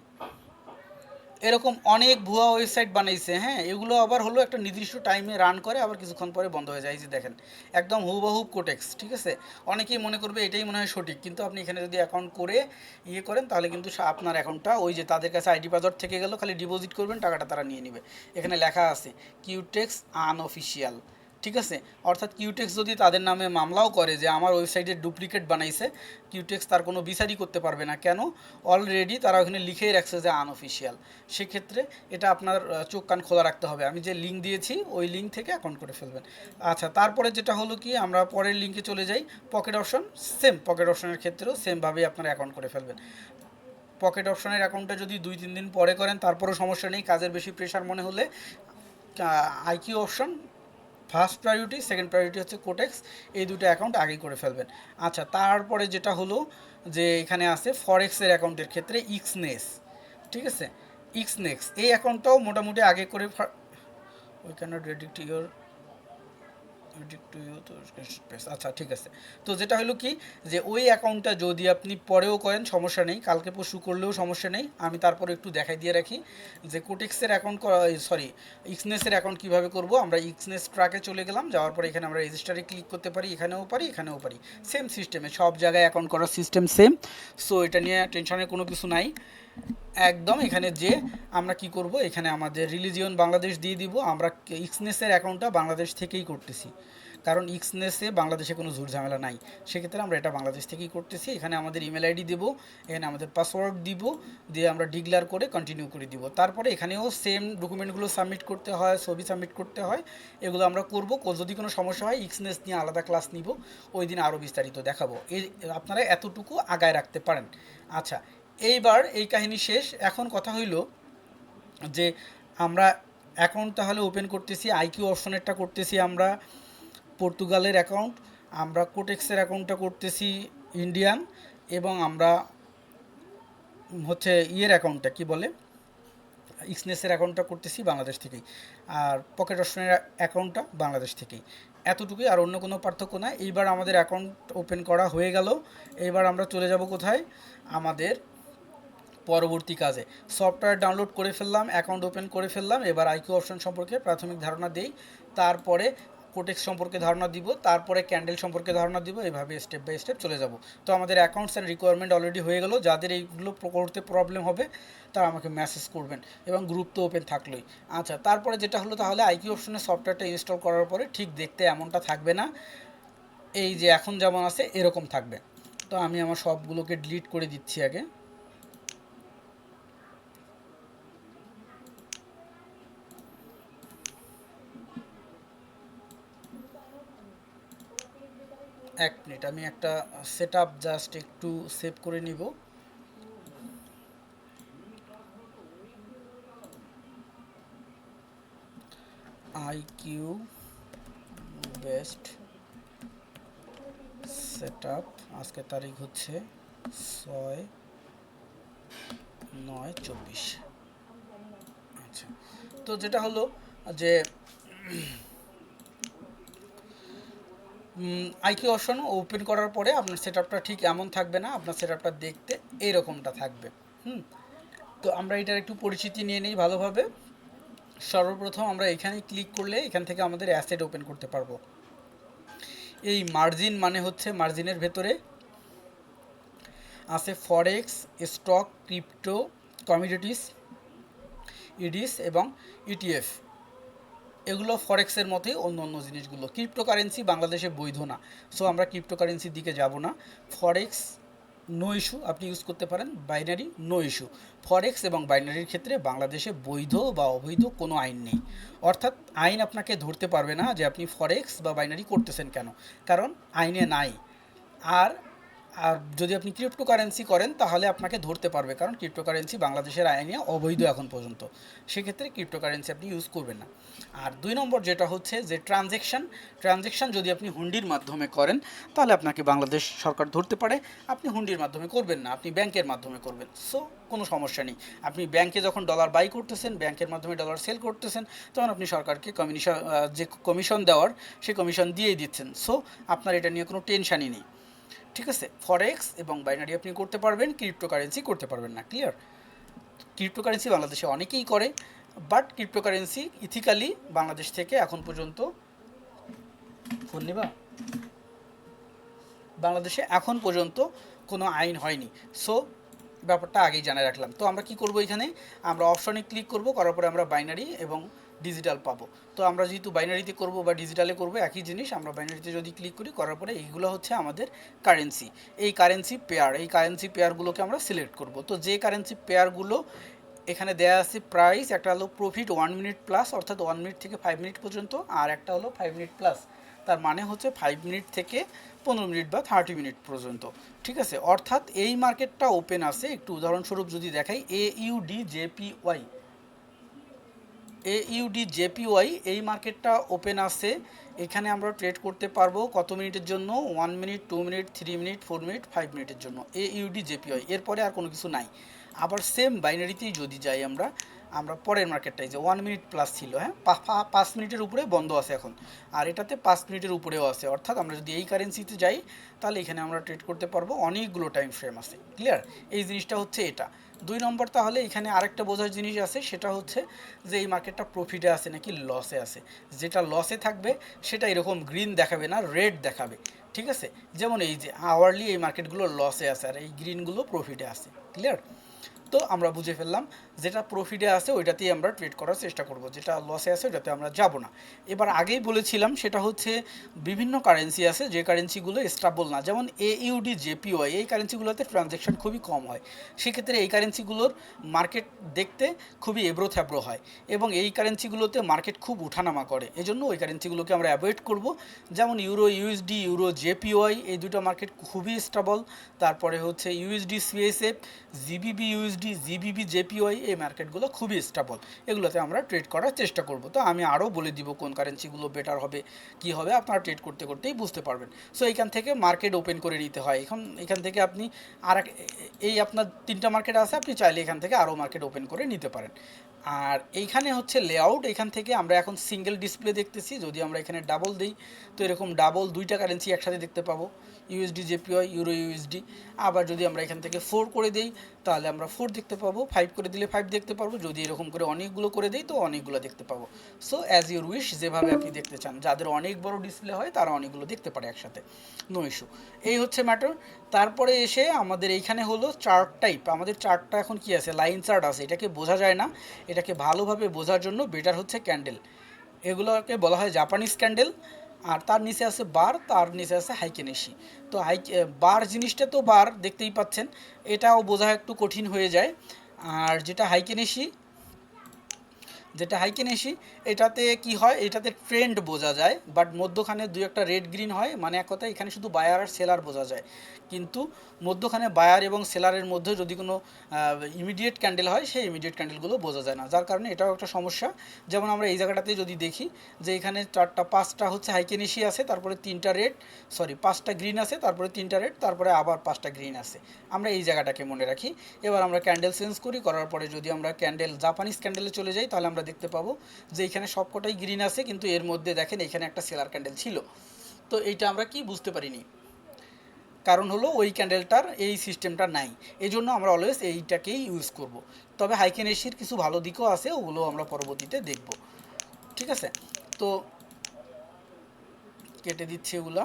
এরকম অনেক ভুয়া ওয়েবসাইট বানাইছে। হ্যাঁ, এগুলো আবার হলো একটা নির্দিষ্ট টাইমে রান করে, আবার কিছুক্ষণ পরে বন্ধ হয়ে যায়। এই যে দেখেন, একদম হুবহু কোটেক্স, ঠিক আছে। অনেকেই মনে করবে এটাই মনে হয় সঠিক, কিন্তু আপনি এখানে যদি অ্যাকাউন্ট করে ইয়ে করেন, তাহলে কিন্তু আপনার অ্যাকাউন্টটা ওই যে তাদের কাছে আইডি পাসওয়ার্ড থেকে গেল, খালি ডিপোজিট করবেন, টাকাটা তারা নিয়ে নেবে। এখানে লেখা আছে কিউটেক্স আনঅফিসিয়াল, ঠিক আছে। অর্থাৎ কিউটেক্স যদি তাদের নামে মামলাও করে যে আমার ওয়েবসাইটের ডুপ্লিকেট বানাইছে, কিউটেক্স তার কোনো বিচারই করতে পারবে না। কেন? অলরেডি তারা ওখানে লিখেই রাখছে যে আনঅফিসিয়াল। সেক্ষেত্রে এটা আপনার চোখ কান খোলা রাখতে হবে। আমি যে লিঙ্ক দিয়েছি ওই লিঙ্ক থেকে অ্যাকাউন্ট করে ফেলবেন। আচ্ছা, তারপরে যেটা হলো কি, আমরা পরের লিঙ্কে চলে যাই, পকেট অপশন। সেম পকেট অপশনের ক্ষেত্রেও সেমভাবেই আপনারা অ্যাকাউন্ট করে ফেলবেন। পকেট অপশনের অ্যাকাউন্টটা যদি 2-3 দিন পরে করেন তারপরেও সমস্যা নেই, কাজের বেশি প্রেশার মনে হলে IQ option first priority, second priority হচ্ছে কোটেক্স, এই দুটো অ্যাকাউন্ট আগেই করে ফেলবেন। আচ্ছা, তারপরে যেটা হলো যে এখানে আছে ফরেক্সের অ্যাকাউন্টের ক্ষেত্রে ইক্সনেস, ঠিক আছে। ইক্সনেক্স এই অ্যাকাউন্টটাও মোটামুটি আগে করে উই ক্যানট রেডিক্ট ইউর আচ্ছা, ঠিক আছে। তো যেটা হলো কি, যে ওই অ্যাকাউন্টটা যদি আপনি পরেও করেন সমস্যা নেই, কালকে পরশু করলেও সমস্যা নেই। আমি তারপরে একটু দেখাই দিয়ে রাখি যে কোটেক্সের অ্যাকাউন্ট সরি ইক্সনেসের অ্যাকাউন্ট কীভাবে করব। আমরা ইক্সনেস ট্র্যাকে চলে গেলাম, যাওয়ার পরে এখানে আমরা রেজিস্টারে ক্লিক করতে পারি, এখানেও পারি, এখানেও পারি। সেম সিস্টেমে সব জায়গায় অ্যাকাউন্ট করার সিস্টেম সেম। সো এটা নিয়ে টেনশনের কোনো কিছু নাই। একদম এখানে যে আমরা কি করব, এখানে আমাদের রিলিজিয়ন বাংলাদেশ দিয়ে দিব। আমরা ইক্সনেসের অ্যাকাউন্টটা বাংলাদেশ থেকেই করতেছি, কারণ ইক্সনেসে বাংলাদেশে কোনো ঝুট ঝামেলা নাই। সেক্ষেত্রে আমরা এটা বাংলাদেশ থেকেই করতেছি। এখানে আমাদের ইমেল আইডি দেবো, এখানে আমাদের পাসওয়ার্ড দিব, দিয়ে আমরা ডিক্লেয়ার করে কন্টিনিউ করে দিব। তারপরে এখানেও সেম ডকুমেন্টগুলো সাবমিট করতে হয়, ছবি সাবমিট করতে হয়, এগুলো আমরা করব। যদি কোনো সমস্যা হয় ইক্সনেস নিয়ে আলাদা ক্লাস নিব, ওই দিন আরও বিস্তারিত দেখাবো। এই আপনারা এতটুকু আগায় রাখতে পারেন। আচ্ছা, এইবার এই কাহিনী শেষ। এখন কথা হইল যে আমরা অ্যাকাউন্ট তাহলে ওপেন করতেছি, আইকিউ অপশনেরটা করতেছি আমরা পর্তুগালের অ্যাকাউন্ট, আমরা কোটেক্সের অ্যাকাউন্টটা করতেছি ইন্ডিয়ান, এবং আমরা হচ্ছে ইয়ের অ্যাকাউন্টটা কি বলে ইক্সনেসের অ্যাকাউন্টটা করতেছি বাংলাদেশ থেকেই, আর পকেট অপশনের অ্যাকাউন্টটা বাংলাদেশ থেকেই। এতটুকুই, আর অন্য কোনো পার্থক্য না। এইবার আমাদের অ্যাকাউন্ট ওপেন করা হয়ে গেল। এইবার আমরা চলে যাব কোথায়, আমাদের পরবর্তী কাজে। সফটওয়্যার ডাউনলোড করে ফেললাম, অ্যাকাউন্ট ওপেন করে ফেললাম। এবার আইকিউ অপশন সম্পর্কে প্রাথমিক ধারণা দেই, তারপরে কোটেক্স সম্পর্কে ধারণা দিব, তারপরে ক্যান্ডেল সম্পর্কে ধারণা দিব, এভাবে স্টেপ বাই স্টেপ চলে যাব। তো আমাদের অ্যাকাউন্টস অ্যান্ড রিকোয়ারমেন্ট অলরেডি হয়ে গেল। যাদের এইগুলো করতে প্রবলেম হবে তারা আমাকে মেসেজ করবেন, এবং গ্রুপ তো ওপেন থাকলোই। আচ্ছা, তারপরে যেটা হলো, তাহলে আইকিউ অপশনের সফটওয়্যারটা ইনস্টল করার পরে ঠিক দেখতে এমনটা থাকবে না, এই যে এখন যেমন আছে এরকম থাকবে। তো আমি আমার সবগুলোকে ডিলিট করে দিচ্ছি আগে। এক মিনিট, আমি একটা সেট আপ জাস্ট একটু সেভ করে নিব। আইকিউ বেস্ট সেট আপ, আজকের তারিখ হচ্ছে 6/9/24। আচ্ছা, তো যেটা হলো যে আইকিউ অপশন ওপেন করার পরে আপনার সেট আপটা ঠিক এমন থাকবে না, আপনার সেট আপটা দেখতে এইরকমটা থাকবে। তো আমরা এটার একটু পরিচিতি নিয়ে নিই ভালোভাবে। সর্বপ্রথম আমরা এখানে ক্লিক করলে এখান থেকে আমাদের অ্যাসেট ওপেন করতে পারবো। এই মার্জিন মানে হচ্ছে মার্জিনের ভেতরে আছে ফরেক্স, স্টক, ক্রিপ্টো, কমিডিটিস, ইডিস এবং ইটিএফ। এগুলো ফরেক্সের মতোই অন্য অন্য জিনিসগুলো। ক্রিপ্টোকারেন্সি বাংলাদেশে বৈধ না, সো আমরা ক্রিপ্টোকারেন্সির দিকে যাব না। ফরেক্স নো ইস্যু, আপনি ইউজ করতে পারেন। Binary no issue. ফরেক্স এবং বাইনারির ক্ষেত্রে বাংলাদেশে বৈধ বা অবৈধ কোনো আইন নেই। অর্থাৎ আইন আপনাকে ধরতে পারবে না যে আপনি ফরেক্স বা বাইনারি করতেছেন কেন, কারণ আইনে নাই। আর আর যদি আপনি ক্রিপ্টোকারেন্সি করেন তাহলে আপনাকে ধরতে পারবে, কারণ ক্রিপ্টোকারেন্সি বাংলাদেশের আইনে অবৈধ এখন পর্যন্ত। সেক্ষেত্রে ক্রিপ্টোকারেন্সি আপনি ইউজ করবেন না। আর 2 নম্বর যেটা হচ্ছে যে ট্রানজ্যাকশান যদি আপনি হুন্ডির মাধ্যমে করেন তাহলে আপনাকে বাংলাদেশ সরকার ধরতে পারে। আপনি হুন্ডির মাধ্যমে করবেন না, আপনি ব্যাংকের মাধ্যমে করবেন, সো কোনো সমস্যা নেই। আপনি ব্যাংকে যখন ডলার বাই করতেছেন, ব্যাংকের মাধ্যমে ডলার সেল করতেছেন, তখন আপনি সরকারকে যে কমিশন দেওয়ার সেই কমিশন দিয়েই দিচ্ছেন, সো আপনার এটা নিয়ে কোনো টেনশানই নেই। ঠিক আছে, ফরেক্স এবং বাইনারি আপনি করতে পারবেন, ক্রিপ্টোকারেন্সি করতে পারবেন না। ক্লিয়ার? ক্রিপ্টোকারেন্সি বাংলাদেশে অনেকেই করে, বাট ক্রিপ্টোকারেন্সি ইথিক্যালি বাংলাদেশ থেকে এখন পর্যন্ত ফোন নিবা বাংলাদেশে এখন পর্যন্ত কোনো আইন হয়নি। সো ব্যাপারটা আগেই জানাই রাখলাম। তো আমরা কি করব, এখানে আমরা অপশনে ক্লিক করব, করার পরে আমরা বাইনারি এবং ডিজিটাল পাবো। তো আমরা যেহেতু বাইনারিতে করব বা ডিজিটালে করব একই জিনিস, আমরা বাইনারিতে যদি ক্লিক করি, করার পরে এইগুলো হচ্ছে আমাদের কারেন্সি। এই কারেন্সি পেয়ারগুলোকে আমরা সিলেক্ট করব। তো যে কারেন্সি পেয়ারগুলো এখানে দেয়া আছে প্রাইস, একটা হলো প্রফিট 1 মিনিট প্লাস, অর্থাৎ 1 মিনিট থেকে 5 মিনিট পর্যন্ত, আর একটা হলো 5 মিনিট প্লাস, তার মানে হচ্ছে 5 মিনিট থেকে 15 মিনিট বা 30 মিনিট পর্যন্ত। ঠিক আছে, অর্থাৎ এই মার্কেটটা ওপেন আছে। একটু উদাহরণস্বরূপ যদি দেখাই, AUD JPY এই মার্কেটটা ওপেন আছে। এখানে আমরা ট্রেড করতে পারবো কত মিনিটের জন্য? 1 মিনিট, 2 মিনিট, 3 মিনিট, 4 মিনিট, 5 মিনিটের জন্য। AUD JPY, এরপরে আর কোনো কিছু নাই। আবার সেম বাইনারিতেই যদি যাই আমরা, পরের মার্কেটটাই যে 1 মিনিট প্লাস ছিল, হ্যাঁ 5 মিনিটের উপরে বন্ধ আছে এখন, আর এটাতে 5 মিনিটের উপরেও আছে। অর্থাৎ আমরা যদি এই কারেন্সিতে যাই তাহলে এখানে আমরা ট্রেড করতে পারবো, অনেকগুলো টাইম ফ্রেম আছে। ক্লিয়ার? এই জিনিসটা হচ্ছে এটা 2 নম্বর। তাহলে এখানে আরেকটা বোঝার জিনিস আছে, সেটা হচ্ছে যে এই মার্কেটটা প্রফিটে আছে নাকি লসে আছে। যেটা লসে থাকবে সেটা এরকম গ্রিন দেখাবে না, রেড দেখাবে। ঠিক আছে, যেমন এই যে আওয়ারলি এই মার্কেটগুলো লসে আছে আর এই গ্রিনগুলো প্রফিটে আছে। ক্লিয়ার? তো আমরা বুঝে ফেললাম, যেটা প্রফিটে আছে ওইটাতেই আমরা ট্রেড করার চেষ্টা করব, যেটা লসে আছে ওইটাতে আমরা যাব না। এবার আগেই বলেছিলাম, সেটা হচ্ছে বিভিন্ন কারেন্সি আছে যে কারেন্সিগুলো স্টেবল না, যেমন AUD JPY, এই কারেন্সিগুলোতে ট্রানজ্যাকশন খুবই কম হয়। সেক্ষেত্রে এই কারেন্সিগুলোর মার্কেট দেখতে খুবই এবড়ো থ্যাবড়ো হয় এবং এই কারেন্সিগুলোতে মার্কেট খুব উঠানামা করে, এজন্য ওই কারেন্সিগুলোকে আমরা অ্যাভয়েড করব। যেমন ইউরো JPY, এই দুটো মার্কেট খুবই স্টেবল। তারপরে হচ্ছে USD CSF, GBP USD, GBP JPY, এই মার্কেটগুলো খুবই স্টেবল, এগুলোতে আমরা ট্রেড করার চেষ্টা করব। তো আমি আরও বলে দিব কোন কারেন্সিগুলো বেটার হবে, কি হবে, আপনারা ট্রেড করতে করতেই বুঝতে পারবেন। সো এখান থেকে মার্কেট ওপেন করে নিতে হয়। এখান থেকে আপনি আর এই আপনার 3টা মার্কেট আছে, আপনি চাইলে এখান থেকে আরও মার্কেট ওপেন করে নিতে পারেন। আর এইখানে হচ্ছে লেআউট, এখান থেকে আমরা এখন সিঙ্গেল ডিসপ্লে দেখতেছি। যদি আমরা এখানে ডাবল দিই তো এরকম ডাবল 2টা কারেন্সি একসাথে দেখতে পাবো, USD JPY, ইউরো USD। আবার যদি আমরা এখান থেকে 4 করে দিই তাহলে আমরা 4 দেখতে পাবো, 5 করে দিলে 5 দেখতে পারবো, যদি এরকম করে অনেকগুলো করে দিই তো অনেকগুলো দেখতে পাবো। সো অ্যাজ ইউর উইশ, যেভাবে আপনি দেখতে চান। যাদের অনেক বড় ডিসপ্লে হয় তারা অনেকগুলো দেখতে পারে একসাথে, নো ইস্যু। এই হচ্ছে ম্যাটার। তারপরে এসে আমাদের এইখানে হলো চার্ট টাইপ। আমাদের চার্টটা এখন কি আছে? লাইন চার্ট আছে। এটাকে বোঝা যায় না, এটাকে ভালোভাবে বোঝার জন্য বেটার হচ্ছে ক্যান্ডেল। এগুলোকে বলা হয় জাপানিজ ক্যান্ডেল। আর তার নিচে আছে বার, তার নিচে আছে হাইকেনেশি। তো বার জিনিসটা তো বার দেখতেই পাচ্ছেন, এটাও বোঝা একটু কঠিন হয়ে যায়। আর যেটা হাইকেনেশি এটাতে কি হয়, এটাতে ট্রেন্ড বোঝা যায়, বাট মধ্যখানে দুই একটা রেড গ্রিন হয়, মানে এক কথায় এখানে শুধু বায়ার আর সেলার বোঝা যায়। কিন্তু মধ্যখানে বায়ার এবং সেলারের মধ্যে যদি কোনো ইমিডিয়েট ক্যান্ডেল হয়, সেই ইমিডিয়েট ক্যান্ডেলগুলো বোঝা যায় না, যার কারণে এটাও একটা সমস্যা। যেমন আমরা এই জায়গাটাতে যদি দেখি যে এখানে 5টা হচ্ছে হাইকেনেশি আছে, তারপরে 5টা গ্রিন আছে, তারপরে 3টা রেড, তারপরে আবার 5টা গ্রিন আছে। আমরা এই জায়গাটাকে মনে রাখি। এবার আমরা ক্যান্ডেল চেঞ্জ করি, করার পরে যদি আমরা জাপানিজ ক্যান্ডেলে চলে যাই তাহলে আমরা দেখতে পাবো যে এখানে সবকটাই গ্রিন আছে, কিন্তু এর মধ্যে দেখেন এখানে একটা সেলার ক্যান্ডেল ছিল। তো এইটা আমরা কি বুঝতে পারিনি, কারণ হলো ওই ক্যান্ডেলটার এই সিস্টেমটা নাই। এই জন্য আমরা অলওয়েজ এইটাকেই ইউজ করব। তবে হাইকেনেশির কিছু ভালো দিকও আছে, ওগুলো আমরা পরবর্তীতে দেখব। ঠিক আছে, তো কেটে দিচ্ছি এগুলা।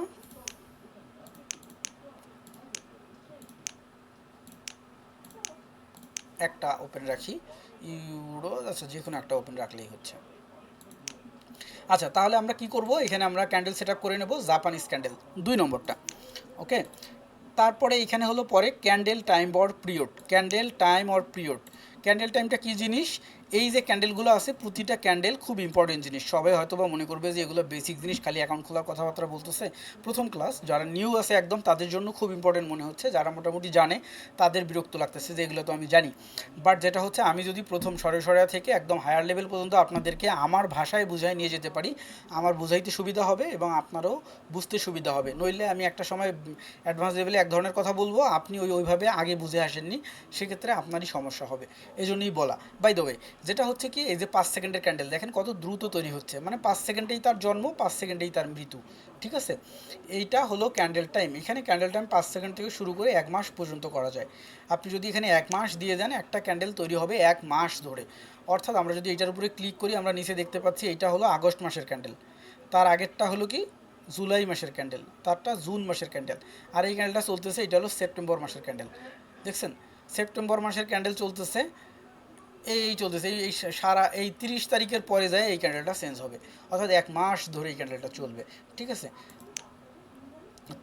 একটা ওপেন রাখি, ইউরো, আচ্ছা যে কোনো একটা ওপেন রাখলেই হচ্ছে। আচ্ছা, তাহলে আমরা কি করব, এখানে আমরা ক্যান্ডেল সেট আপ করে নেব জাপানিজ ক্যান্ডেল 2 নম্বরটা। ওকে, তারপরে এখানে হলো পরে candle time or period. Candle time or period, candle টাইমটা কী জিনিস? এই যে ক্যান্ডেলগুলো আছে প্রতিটা ক্যান্ডেল খুব ইম্পর্টেন্ট জিনিস। সবাই হয়তো বা মনে করবে যে এগুলো বেসিক জিনিস, খালি অ্যাকাউন্ট খোলার কথাবার্তা বলতেছে। প্রথম ক্লাস, যারা নিউ আছে একদম তাদের জন্য খুব ইম্পর্টেন্ট মনে হচ্ছে, যারা মোটামুটি জানে তাদের বিরক্ত লাগতেছে যে এগুলো তো আমি জানি। বাট যেটা হচ্ছে, আমি যদি প্রথম সরেসরা থেকে একদম হায়ার লেভেল পর্যন্ত আপনাদেরকে আমার ভাষায় বুঝাই নিয়ে যেতে পারি, আমার বুঝাইতে সুবিধা হবে এবং আপনারও বুঝতে সুবিধা হবে। নইলে আমি একটা সময় অ্যাডভান্স লেভেলে এক ধরনের কথা বলবো, আপনি ওইভাবে আগে বুঝে আসেননি, সেক্ষেত্রে আপনারই সমস্যা হবে। এই জন্যই বলা। বাই দ্য ওয়ে, যেটা হচ্ছে কি, এই যে 5 সেকেন্ডের ক্যান্ডেল দেখেন কত দ্রুত তৈরি হচ্ছে, মানে 5 সেকেন্ডেই তার জন্ম, 5 সেকেন্ডেই তার মৃত্যু। ঠিক আছে, এইটা হলো ক্যান্ডেল টাইম। এখানে ক্যান্ডেল টাইম 5 সেকেন্ড থেকে শুরু করে 1 মাস পর্যন্ত করা যায়। আপনি যদি এখানে 1 মাস দিয়ে দেন, একটা ক্যান্ডেল তৈরি হবে 1 মাস ধরে। অর্থাৎ আমরা যদি এইটার উপরে ক্লিক করি, আমরা নিচে দেখতে পাচ্ছি এইটা হলো আগস্ট মাসের ক্যান্ডেল, তার আগেরটা হলো কি জুলাই মাসের ক্যান্ডেল, তারটা জুন মাসের ক্যান্ডেল, আর এই ক্যান্ডেলটা চলতেছে, এটা হলো সেপ্টেম্বর মাসের ক্যান্ডেল। দেখছেন, সেপ্টেম্বর মাসের ক্যান্ডেল চলতেছে, এই চলতেছে, এই সারা এই 30 তারিখের পরে যায় এই ক্যান্ডেলটা চেঞ্জ হবে, অর্থাৎ 1 মাস ধরে এই ক্যান্ডেলটা চলবে। ঠিক আছে,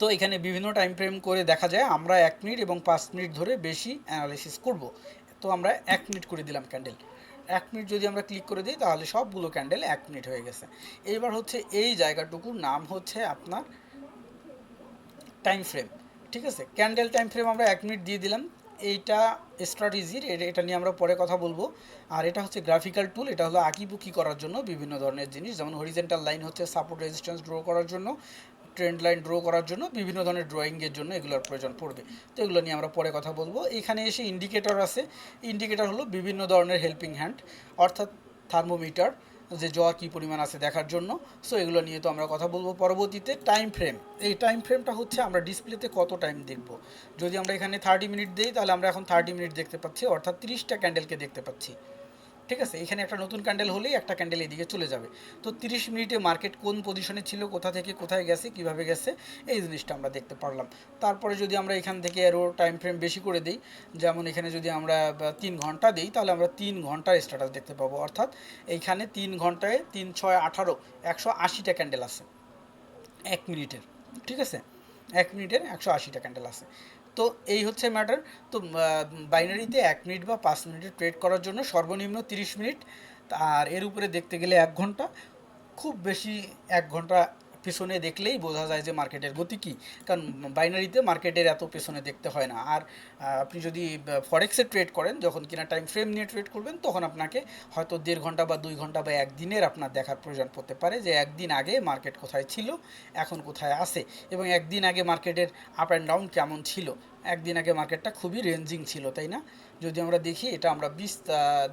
তো এখানে বিভিন্ন টাইম ফ্রেম করে দেখা যায়। আমরা 1 মিনিট এবং 5 মিনিট ধরে বেশি অ্যানালাইসিস করব। তো আমরা 1 মিনিট করে দিলাম ক্যান্ডেল। 1 মিনিট যদি আমরা ক্লিক করে দিই, তাহলে সবগুলো ক্যান্ডেল 1 মিনিট হয়ে গেছে। এইবার হচ্ছে এই জায়গাটুকুর নাম হচ্ছে আপনার টাইম ফ্রেম। ঠিক আছে, ক্যান্ডেল টাইম ফ্রেম আমরা 1 মিনিট দিয়ে দিলাম। এইটা স্ট্র্যাটেজির, এটা নিয়ে আমরা পরে কথা বলবো। আর এটা হচ্ছে গ্রাফিক্যাল টুল, এটা হলো আঁকিবুকি করার জন্য বিভিন্ন ধরনের জিনিস, যেমন হরিজেন্টাল লাইন হচ্ছে সাপোর্ট রেজিস্ট্যান্স ড্র করার জন্য, ট্রেন্ড লাইন ড্র করার জন্য, বিভিন্ন ধরনের ড্রয়িংয়ের জন্য এগুলোর প্রয়োজন পড়বে। তো এগুলো নিয়ে আমরা পরে কথা বলবো। এখানে এসে ইন্ডিকেটর আছে। ইন্ডিকেটর হলো বিভিন্ন ধরনের হেল্পিং হ্যান্ড, অর্থাৎ থার্মোমিটার, যে জ্বর কী পরিমাণ আছে দেখার জন্য। সো এগুলো নিয়ে তো আমরা কথা বলবো পরবর্তীতে। টাইম ফ্রেম, এই টাইম ফ্রেমটা হচ্ছে আমরা ডিসপ্লেতে কত টাইম দেখব। যদি আমরা এখানে 30 মিনিট দিই, তাহলে আমরা এখন 30 মিনিট দেখতে পাচ্ছি, অর্থাৎ 30টা ক্যান্ডেলকে দেখতে পাচ্ছি। ঠিক আছে, এখানে একটা নতুন ক্যান্ডেল হলেই একটা ক্যান্ডেল এদিকে চলে যাবে। তো 30 মিনিটে মার্কেট কোন পজিশনে ছিল, কোথা থেকে কোথায় গেছে, কিভাবে গেছে, এই জিনিসটা আমরা দেখতে পারলাম। তারপরে যদি আমরা এখান থেকে আরও টাইম ফ্রেম বেশি করে দিই, যেমন এখানে যদি আমরা 3 ঘন্টা দিই, তাহলে আমরা 3 ঘন্টার স্ট্যাটাস দেখতে পাবো। অর্থাৎ এইখানে 3 ঘন্টায় 3 6 18 180টা ক্যান্ডেল আছে 1 মিনিটের। ঠিক আছে, 1 মিনিটের 180টা ক্যান্ডেল আছে। তো এই হচ্ছে ম্যাটার। তো বাইনারিতে 1 মিনিট বা 5 মিনিটের ট্রেড করার জন্য সর্বনিম্ন 30 মিনিট, আর এর উপরে দেখতে গেলে 1 ঘন্টা, খুব বেশি 1 ঘন্টা পেছনে দেখলেই বোঝা যায় যে মার্কেটের গতি কী। কারণ বাইনারিতে মার্কেটের এত পেছনে দেখতে হয় না। আর আপনি যদি ফরেক্সে ট্রেড করেন, যখন কিনা টাইম ফ্রেম নিয়ে ট্রেড করবেন, তখন আপনাকে হয়তো 1.5 ঘন্টা বা 2 ঘন্টা বা একদিনের আপনার দেখার প্রয়োজন পড়তে পারে, যে একদিন আগে মার্কেট কোথায় ছিল, এখন কোথায় আছে, এবং একদিন আগে মার্কেটের আপ অ্যান্ড ডাউন কেমন ছিল। একদিন আগে মার্কেটটা খুবই রেঞ্জিং ছিল, তাই না? যদি আমরা দেখি, এটা আমরা 20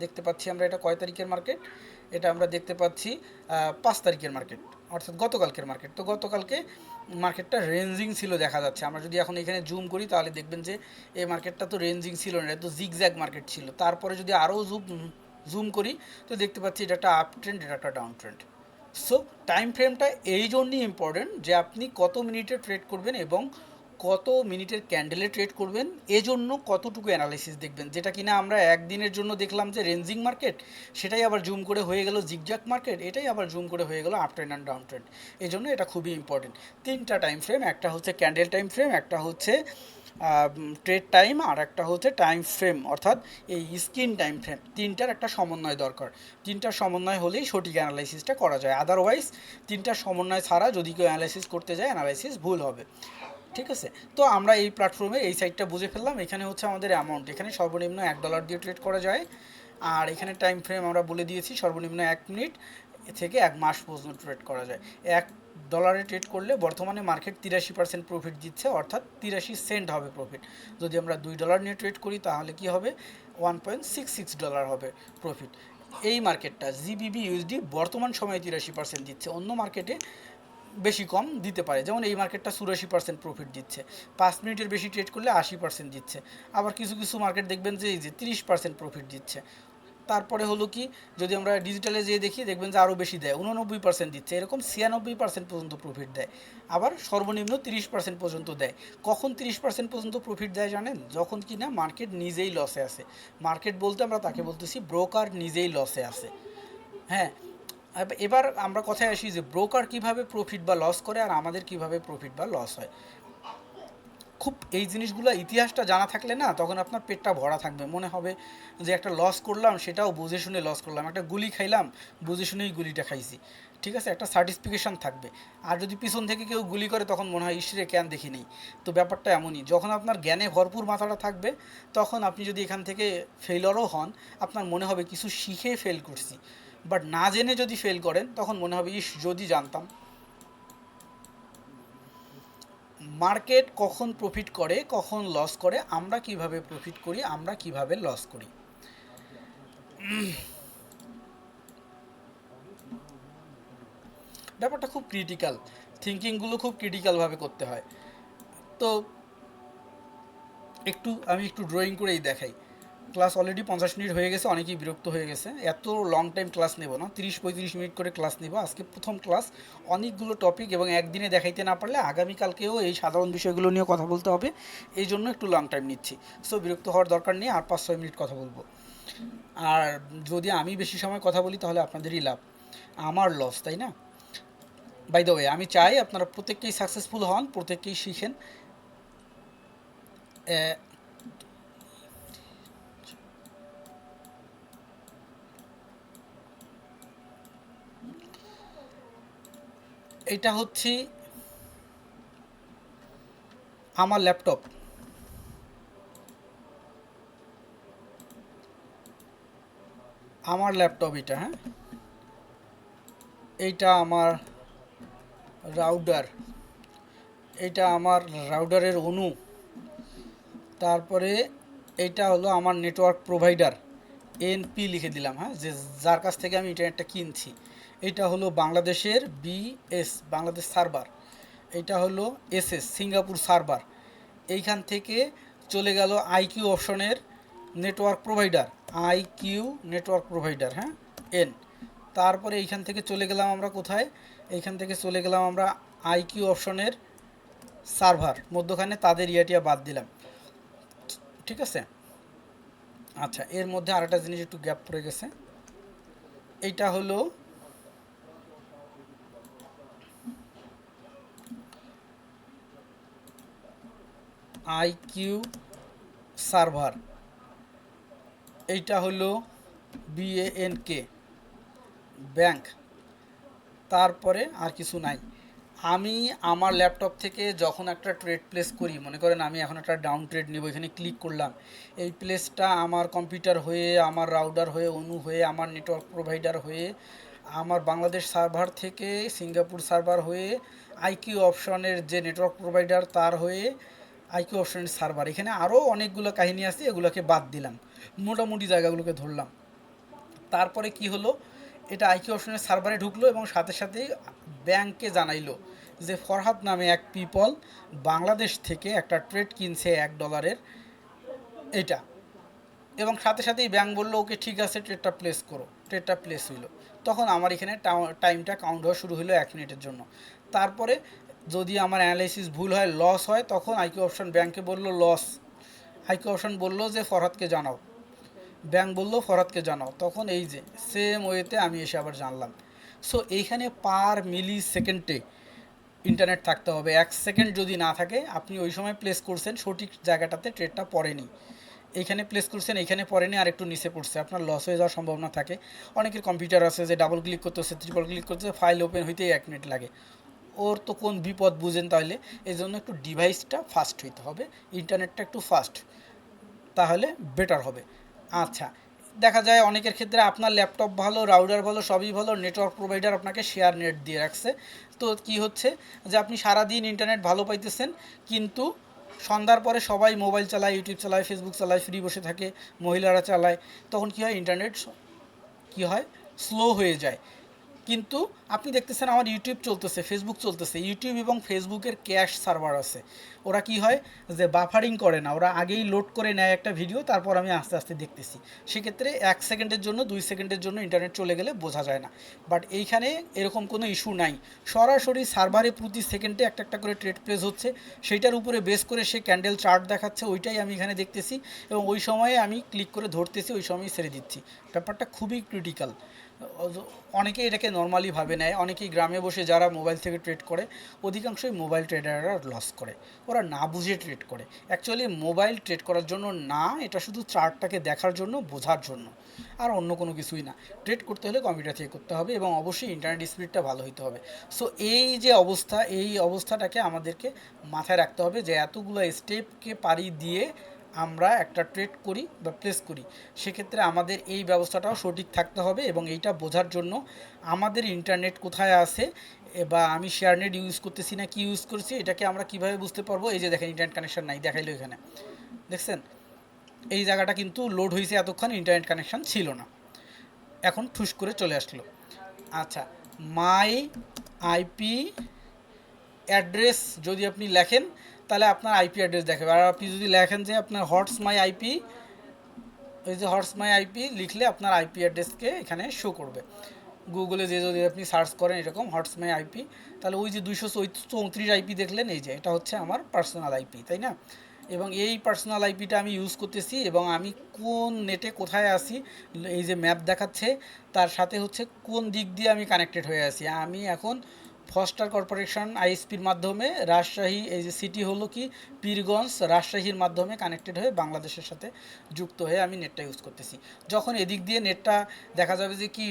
দেখতে পাচ্ছি, আমরা এটা কয় তারিখের মার্কেট, এটা আমরা দেখতে পাচ্ছি 5 তারিখের মার্কেট, অর্থাৎ গতকালকের মার্কেট। তো গতকালকে মার্কেটটা রেঞ্জিং ছিল দেখা যাচ্ছে। আমরা যদি এখন এখানে জুম করি, তাহলে দেখবেন যে এই মার্কেটটা তো রেঞ্জিং ছিল না, এটা তো জিগজ্যাগ মার্কেট ছিল। তারপরে যদি আরও জুম করি, তো দেখতে পাচ্ছি এটা একটা আপ ট্রেন্ড, এটা একটা ডাউন ট্রেন্ড। সো টাইম ফ্রেমটা এই জন্যই ইম্পর্টেন্ট, যে আপনি কত মিনিটে ট্রেড করবেন এবং কত মিনিটের ক্যান্ডেলে ট্রেড করবেন, এজন্য কতটুকু অ্যানালাইসিস দেখবেন। যেটা কিনা আমরা একদিনের জন্য দেখলাম যে রেঞ্জিং মার্কেট, সেটাই আবার জুম করে হয়ে গেল জিগজ্যাগ মার্কেট, এটাই আবার জুম করে হয়ে গেল up trend and down trend. এই জন্য এটা খুবই ইম্পর্টেন্ট। 3টা টাইম ফ্রেম, একটা হচ্ছে ক্যান্ডেল টাইম ফ্রেম, একটা হচ্ছে ট্রেড টাইম, আর একটা হচ্ছে টাইম ফ্রেম, অর্থাৎ এই স্ক্রিন টাইম ফ্রেম। 3টার একটা সমন্বয় দরকার। 3টার সমন্বয় হলেই সঠিক অ্যানালাইসিসটা করা যায়। আদারওয়াইজ 3টার সমন্বয় ছাড়া যদি কেউ অ্যানালাইসিস করতে যায়, অ্যানালাইসিস ভুল হবে। ঠিক আছে, তো আমরা এই প্ল্যাটফর্মে এই সাইটটা বুঝে ফেললাম। এখানে হচ্ছে আমাদের অ্যামাউন্ট, এখানে সর্বনিম্ন $1 দিয়ে ট্রেড করা যায়। আর এখানে টাইম ফ্রেম আমরা বলে দিয়েছি, সর্বনিম্ন 1 মিনিট থেকে 1 মাস পর্যন্ত ট্রেড করা যায়। $1 ট্রেড করলে বর্তমানে মার্কেট 83% প্রফিট দিচ্ছে, অর্থাৎ 83 সেন্ট হবে প্রফিট। যদি আমরা $2 নিয়ে ট্রেড করি, তাহলে কি হবে, $1.66 হবে প্রফিট। এই মার্কেটটা জিবিবি ইউএসডি বর্তমান সময়ে 83% দিচ্ছে, অন্য মার্কেটে বেশি কম দিতে পারে। যেমন এই মার্কেটটা 84% প্রফিট দিচ্ছে, 5 মিনিটের বেশি ট্রেড করলে 80% দিচ্ছে। আবার কিছু কিছু মার্কেট দেখবেন যে এই যে 30% প্রফিট দিচ্ছে। তারপরে হলো কি, যদি আমরা ডিজিটালে যেয়ে দেখি, দেখবেন যে আরও বেশি দেয়, 89% দিচ্ছে, এরকম 96% পর্যন্ত প্রফিট দেয়। আবার সর্বনিম্ন 30% পর্যন্ত দেয়। কখন 30% পর্যন্ত প্রফিট দেয় জানেন? যখন কি না মার্কেট নিজেই লসে আছে। মার্কেট বলতে আমরা তাকে বলতেছি ব্রোকার নিজেই লসে আছে। হ্যাঁ, এবার আমরা কথায় আসি যে ব্রোকার কিভাবে প্রফিট বা লস করে আর আমাদের কিভাবে প্রফিট বা লস হয়। খুব এই জিনিসগুলো ইতিহাসটা জানা থাকলে না তখন আপনার পেটটা ভরা থাকবে, মনে হবে যে একটা লস করলাম সেটাও বুঝে শুনে লস করলাম, একটা গুলি খাইলাম বুঝে শুনেই গুলিটা খাইছি, ঠিক আছে, একটা সাটিসফিকেশান থাকবে। আর যদি পিছন থেকে কেউ গুলি করে তখন মনে হয় ঈশ্বরে জ্ঞান দেখি নেই। তো ব্যাপারটা এমনই, যখন আপনার জ্ঞানে ভরপুর মাথাটা থাকবে তখন আপনি যদি এখান থেকে ফেইলরও হন আপনার মনে হবে কিছু শিখে ফেল করছি, বাট না জেনে যদি ফেল করেন তখন মনে হবে ইস যদি জানতাম। মার্কেট কখন প্রফিট করে কখন লস করে, আমরা কিভাবে প্রফিট করি আমরা কিভাবে লস করি। ব্যাপারটা খুব ক্রিটিক্যাল, থিঙ্কিংগুলো খুব ক্রিটিক্যালভাবে করতে হয়। তো আমি একটু ড্রয়িং করেই দেখাই। ক্লাস অলরেডি 50 মিনিট হয়ে গেছে, অনেকেই বিরক্ত হয়ে গেছে, এত লং টাইম ক্লাস নেব না, 30-35 মিনিট করে ক্লাস নেব। আজকে প্রথম ক্লাস, অনেকগুলো টপিক এবং একদিনে দেখাইতে না পারলে আগামীকালকেও এই সাধারণ বিষয়গুলো নিয়ে কথা বলতে হবে, এই জন্য একটু লং টাইম নিচ্ছি। সো বিরক্ত হওয়ার দরকার নেই, আর 5-6 মিনিট কথা বলবো। আর যদি আমি বেশি সময় কথা বলি তাহলে আপনাদেরই লাভ, আমার লস, তাই না? বাই দ্য ওয়ে, আমি চাই আপনারা প্রত্যেককেই সাকসেসফুল হন, প্রত্যেককেই শিখেন। এটা হচ্ছে আমার ল্যাপটপ, এটা, হ্যাঁ, এইটা আমার রাউটার, এইটা আমার রাউটারের অনু, তারপরে এইটা হলো আমার নেটওয়ার্ক প্রোভাইডার, এনপি লিখে দিলাম, হ্যাঁ, যে যার কাছ থেকে আমি ইন্টারনেটটা কিনছি। এটা হলো বাংলাদেশের বিএস, বাংলাদেশ সার্ভার। এটা হলো এসএস, সিঙ্গাপুর সার্ভার। এইখান থেকে চলে গেল আইকিউ অপশনের network provider, IQ network provider, হ্যাঁ, এন। তারপরে এইখান থেকে চলে গেলাম আমরা কোথায়, এইখান থেকে চলে গেলাম আমরা আইকিউ অপশনের সার্ভার, মধ্যখানে তাদের ইয়াটিয়া বাদ দিলাম, ঠিক আছে। আচ্ছা, এর মধ্যে আরেকটা জিনিস একটু গ্যাপ পড়ে গেছে, এইটা হলো আইকিউ সার্ভার, এইটা হলো বিএএনকে ব্যাংক, তারপরে আর কিছু নাই। আমি আমার ল্যাপটপ থেকে যখন একটা ট্রেড প্লেস করি, মনে করেন আমি এখন একটা ডাউন ট্রেড নেব, এখানে ক্লিক করলাম, এই প্লেসটা আমার কম্পিউটার হয়ে, আমার রাউটার হয়ে, অনু হয়ে, আমার নেটওয়ার্ক প্রোভাইডার হয়ে, আমার বাংলাদেশ সার্ভার থেকে সিঙ্গাপুর সার্ভার হয়ে, আইকিউ অপশনের যে নেটওয়ার্ক প্রোভাইডার তার হয়ে, আইকিউ অপশনের সার্ভার, এখানে আরও অনেকগুলো কাহিনী আছে, এগুলোকে বাদ দিলাম, মোটামুটি জায়গাগুলোকে ধরলাম। তারপরে কি হলো, এটা আইকিউ অপশনের সার্ভারে ঢুকলো এবং সাথে সাথেই ব্যাংকে জানাইলো যে ফরহাদ নামে এক পিপল বাংলাদেশ থেকে একটা ট্রেড কিনছে $1, এটা। এবং সাথে সাথেই ব্যাংক বললো ওকে ঠিক আছে ট্রেডটা প্লেস করো, ট্রেডটা প্লেস হইলো। তখন আমার এখানে টাইমটা কাউন্ট হওয়া শুরু হলো 1 মিনিটের জন্য। তারপরে যদি আমার অ্যানালাইসিস ভুল হয়, লস হয়, তখন আইকিউ অপশন ব্যাংকে বললো লস, আইকিউ অপশন বললো যে ফরহাদকে জানাও, ব্যাংক বললো ফরহাদকে জানাও, তখন এই যে সেম ওয়েতে আমি এসে আবার জানলাম। সো এইখানে পার মিলি সেকেন্ডে ইন্টারনেট থাকতে হবে, 1 সেকেন্ড যদি না থাকে, আপনি ওই সময় প্লেস করছেন সঠিক জায়গাটাতে, ট্রেডটা পড়েনি, এইখানে প্লেস করছেন, এইখানে পড়েনি, আর একটু নিচে পড়ছে, আপনার লস হয়ে যাওয়ার সম্ভাবনা থাকে। অনেকের কম্পিউটার আছে যে ডাবল ক্লিক করতেছে, ট্রিপল ক্লিক করতেছে, ফাইল ওপেন হইতেই 1 মিনিট লাগে, ওর তো কোন বিপদ বুঝেন তাহলে। এই জন্য একটু ডিভাইসটা ফাস্ট হইতে হবে, ইন্টারনেটটা একটু ফাস্ট, তাহলে বেটার হবে। আচ্ছা, দেখা যায় অনেকের ক্ষেত্রে আপনার ল্যাপটপ ভালো, রাউটার ভালো, সবই ভালো, নেটওয়ার্ক প্রোভাইডার আপনাকে শেয়ার নেট দিয়ে রাখছে। তো কি হচ্ছে যে আপনি সারাদিন ইন্টারনেট ভালো পাইতেছেন, কিন্তু সন্ধ্যার পরে সবাই মোবাইল চালায়, ইউটিউব চালায়, ফেসবুক চালায়, ফ্রি বসে থাকে, মহিলারা চালায়, তখন কী হয়, ইন্টারনেট কী হয়, স্লো হয়ে যায়। কিন্তু আপনি দেখতেছেন আমার ইউটিউব চলতেছে, ফেসবুক চলতেছে, ইউটিউব এবং ফেসবুকের ক্যাশ সার্ভার আছে, ওরা কি হয় যে বাফারিং করে না, ওরা আগেই লোড করে নেয় একটা ভিডিও, তারপর আমি আস্তে আস্তে দেখতেছি, সেক্ষেত্রে 1 সেকেন্ডের জন্য 2 সেকেন্ডের জন্য ইন্টারনেট চলে গেলে বোঝা যায় না। বাট এইখানে এরকম কোনো ইস্যু নাই, সরাসরি সার্ভারে প্রতি সেকেন্ডে একটা একটা করে ট্রেড প্লেস হচ্ছে, সেইটার উপরে বেস করে সে ক্যান্ডেল চার্ট দেখাচ্ছে, ওইটাই আমি এখানে দেখতেছি এবং ওই সময়ে আমি ক্লিক করে ধরতেছি, ওই সময়ই ছেড়ে দিচ্ছি। ব্যাপারটা খুবই ক্রিটিক্যাল, অনেকে এটাকে নর্মালিভাবে নেয়, অনেকেই গ্রামে বসে যারা মোবাইল থেকে ট্রেড করে অধিকাংশই মোবাইল ট্রেডাররা লস করে, ওরা না বুঝে ট্রেড করে। অ্যাকচুয়ালি মোবাইল ট্রেড করার জন্য না, এটা শুধু চার্টটাকে দেখার জন্য, বোঝার জন্য, আর অন্য কোনো কিছুই না। ট্রেড করতে হলে কম্পিউটার থেকে করতে হবে এবং অবশ্যই ইন্টারনেট স্পিডটা ভালো হতে হবে। সো এই যে অবস্থা, এই অবস্থাটাকে আমাদেরকে মাথায় রাখতে হবে যে এতগুলো স্টেপকে পাড়ি দিয়ে আমরা একটা ট্রেড করি বা প্লেস করি, সেক্ষেত্রে আমাদের এই ব্যবস্থাটাও সঠিক থাকতে হবে এবং এইটা বোঝার জন্য আমাদের ইন্টারনেট কোথায় আছে বা আমি শেয়ার নেট ইউজ করতেছি না কি ইউজ করছি, এটাকে আমরা কিভাবে বুঝতে পারবো। এই যে দেখেন ইন্টারনেট কানেকশন নাই, দেখাইলো এখানে, দেখছেন এই জায়গাটা কিন্তু লোড হয়েছে, এতক্ষণ ইন্টারনেট কানেকশন ছিল না, এখন ঠুস করে চলে আসলো। আচ্ছা, মাই আইপি অ্যাড্রেস যদি আপনি লেখেন তাহলে আপনার আইপি অ্যাড্রেস দেখাবে, আর আপনি যদি লেখেন যে আপনার হটস মাই আইপি, ওই যে হটস মাই আইপি লিখলে আপনার আইপি অ্যাড্রেসকে এখানে শো করবে। গুগলে যে যদি আপনি সার্চ করেন এরকম হটস মাই আইপি, তাহলে ওই যে 234 আইপি দেখলেন, এই যে এটা হচ্ছে আমার পার্সোনাল আইপি, তাই না? এবং এই পার্সোনাল আইপিটা আমি ইউজ করতেছি এবং আমি কোন নেটে কোথায় আছি এই যে ম্যাপ দেখাচ্ছে, তার সাথে হচ্ছে কোন দিক দিয়ে আমি কানেক্টেড হয়ে আছি। আমি এখন ফস্টার কর্পোরেশন আইএসপির মাধ্যমে রাজশাহী, এই যে সিটি হলো কি পীরগঞ্জ, রাজশাহীর মাধ্যমে কানেক্টেড হয়ে বাংলাদেশের সাথে যুক্ত হয়ে আমি নেটটা ইউজ করতেছি। যখন এদিক দিয়ে নেটটা দেখা যাবে যে কি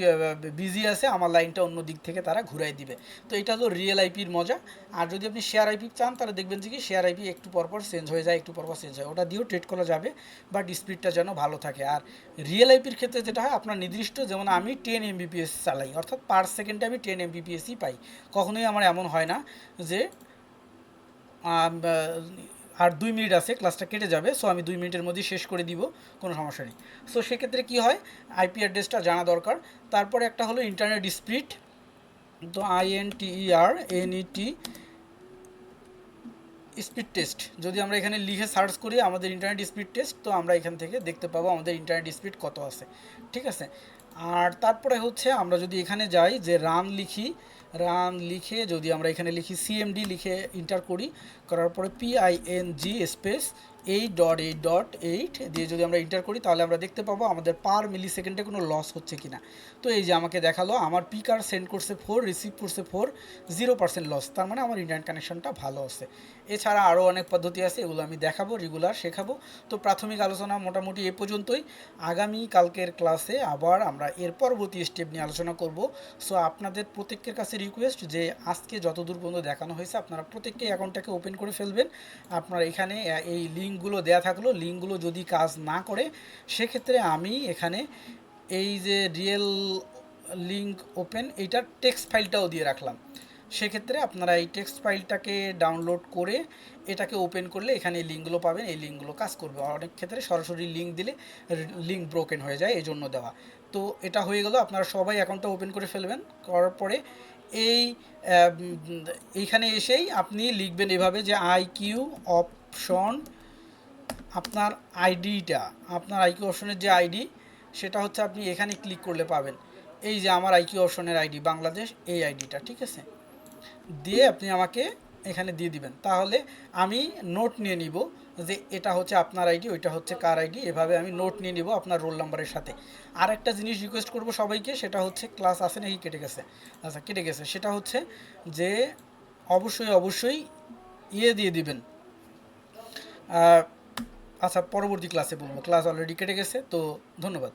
বিজি আছে, আমার লাইনটা অন্য দিক থেকে তারা ঘুরাই দিবে। তো এটা হলো রিয়েল আইপির মজা। আর যদি আপনি শেয়ার আইপি চান তাহলে দেখবেন যে কি শেয়ার আইপি একটু পরপর চেঞ্জ হয়ে যায়, একটু পরপর চেঞ্জ হয়, ওটা দিয়েও ট্রেড করা যাবে, বাট স্পিডটা যেন ভালো থাকে। আর রিয়েল আইপির ক্ষেত্রে যেটা হয় আপনার নির্দিষ্ট, যেমন আমি 10 এমবিপিএস চালাই, অর্থাৎ পার সেকেন্ডে আমি 10 এমবিপিএসই পাই, কখনোই আমার এমন হয় না যে আর 2 মিনিট আছে ক্লাসটা কেটে যাবে, সো আমি 2 মিনিটের মধ্যে শেষ করে দিব, কোনো সমস্যা নেই। সো সেক্ষেত্রে কী হয়, আইপি অ্যাড্রেসটা জানা দরকার। তারপরে একটা হলো ইন্টারনেট স্পিড, তো INTERNET স্পিড টেস্ট, যদি আমরা এখানে লিখে সার্চ করি আমাদের ইন্টারনেট স্পিড টেস্ট, তো আমরা এখান থেকে দেখতে পাবো আমাদের ইন্টারনেট স্পিড কত আছে, ঠিক আছে। আর তারপরে হচ্ছে আমরা যদি এখানে যাই যে রান লিখি, রান লিখে যদি আমরা এখানে লিখি CMD লিখে ইন্টার করি, করার পরে PING স্পেস 8.8.8 দিয়ে যদি আমরা ইন্টার করি তাহলে আমরা দেখতে পাবো আমাদের পার মিলি সেকেন্ডে কোনো লস হচ্ছে কিনা। তো এই যে আমাকে দেখালো আমার পিকার সেন্ড করছে 4, রিসিভ করছে 4, 0% লস, তার মানে আমার ইন্টারনেট কানেকশনটা ভালো আছে। এছাড়া আরও অনেক পদ্ধতি আছে, এগুলো আমি দেখাবো, রেগুলার শেখাবো। তো প্রাথমিক আলোচনা মোটামুটি এ পর্যন্তই। আগামী কালকের ক্লাসে আবার আমরা এর পরবর্তী স্টেপ নিয়ে আলোচনা করব। সো আপনাদের প্রত্যেকের কাছে রিকোয়েস্ট যে আজকে যতদূর পর্যন্ত দেখানো হয়েছে আপনারা প্রত্যেককে অ্যাকাউন্টটাকে ওপেন করে ফেলবেন। আপনার এখানে এই লিঙ্কগুলো দেয়া থাকলো, লিঙ্কগুলো যদি কাজ না করে সেক্ষেত্রে আমি এখানে এই যে রিয়েল লিঙ্ক ওপেন, এইটার টেক্সট ফাইলটাও দিয়ে রাখলাম। সেক্ষেত্রে আপনারা এই টেক্সট ফাইলটাকে ডাউনলোড করে এটাকে ওপেন করলে এখানে এই লিঙ্কগুলো পাবেন, এই লিঙ্কগুলো কাজ করবে। অনেক ক্ষেত্রে সরাসরি লিঙ্ক দিলে লিঙ্ক ব্রোকেন হয়ে যায়, এই জন্য দেওয়া। তো এটা হয়ে গেল, আপনারা সবাই অ্যাকাউন্টটা ওপেন করে ফেলবেন। করার পরে এইখানে এসেই আপনি লিখবেন এভাবে যে IQ অপশন, আপনার আইডিটা, আপনার IQ অপশনের যে আইডি সেটা হচ্ছে আপনি এখানে ক্লিক করলে পাবেন। এই যে আমার IQ অপশনের আইডি বাংলাদেশ, এই আইডিটা, ঠিক আছে, দিয়ে আপনি আমাকে এখানে দিয়ে দিবেন। তাহলে আমি নোট নিয়ে নিব যে এটা হচ্ছে আপনার আইডি, ওইটা হচ্ছে কার আইডি, এভাবে আমি নোট নিয়ে নিব আপনার রোল নাম্বারের সাথে। আর একটা জিনিস রিকোয়েস্ট করব সবাইকে, সেটা হচ্ছে ক্লাস আছে নাকি কেটে গেছে, আচ্ছা কেটে গেছে, সেটা হচ্ছে যে অবশ্যই অবশ্যই দিয়ে দিবেন। আচ্ছা পরবর্তী ক্লাসে বলবো, ক্লাস অলরেডি কেটে গেছে, তো ধন্যবাদ।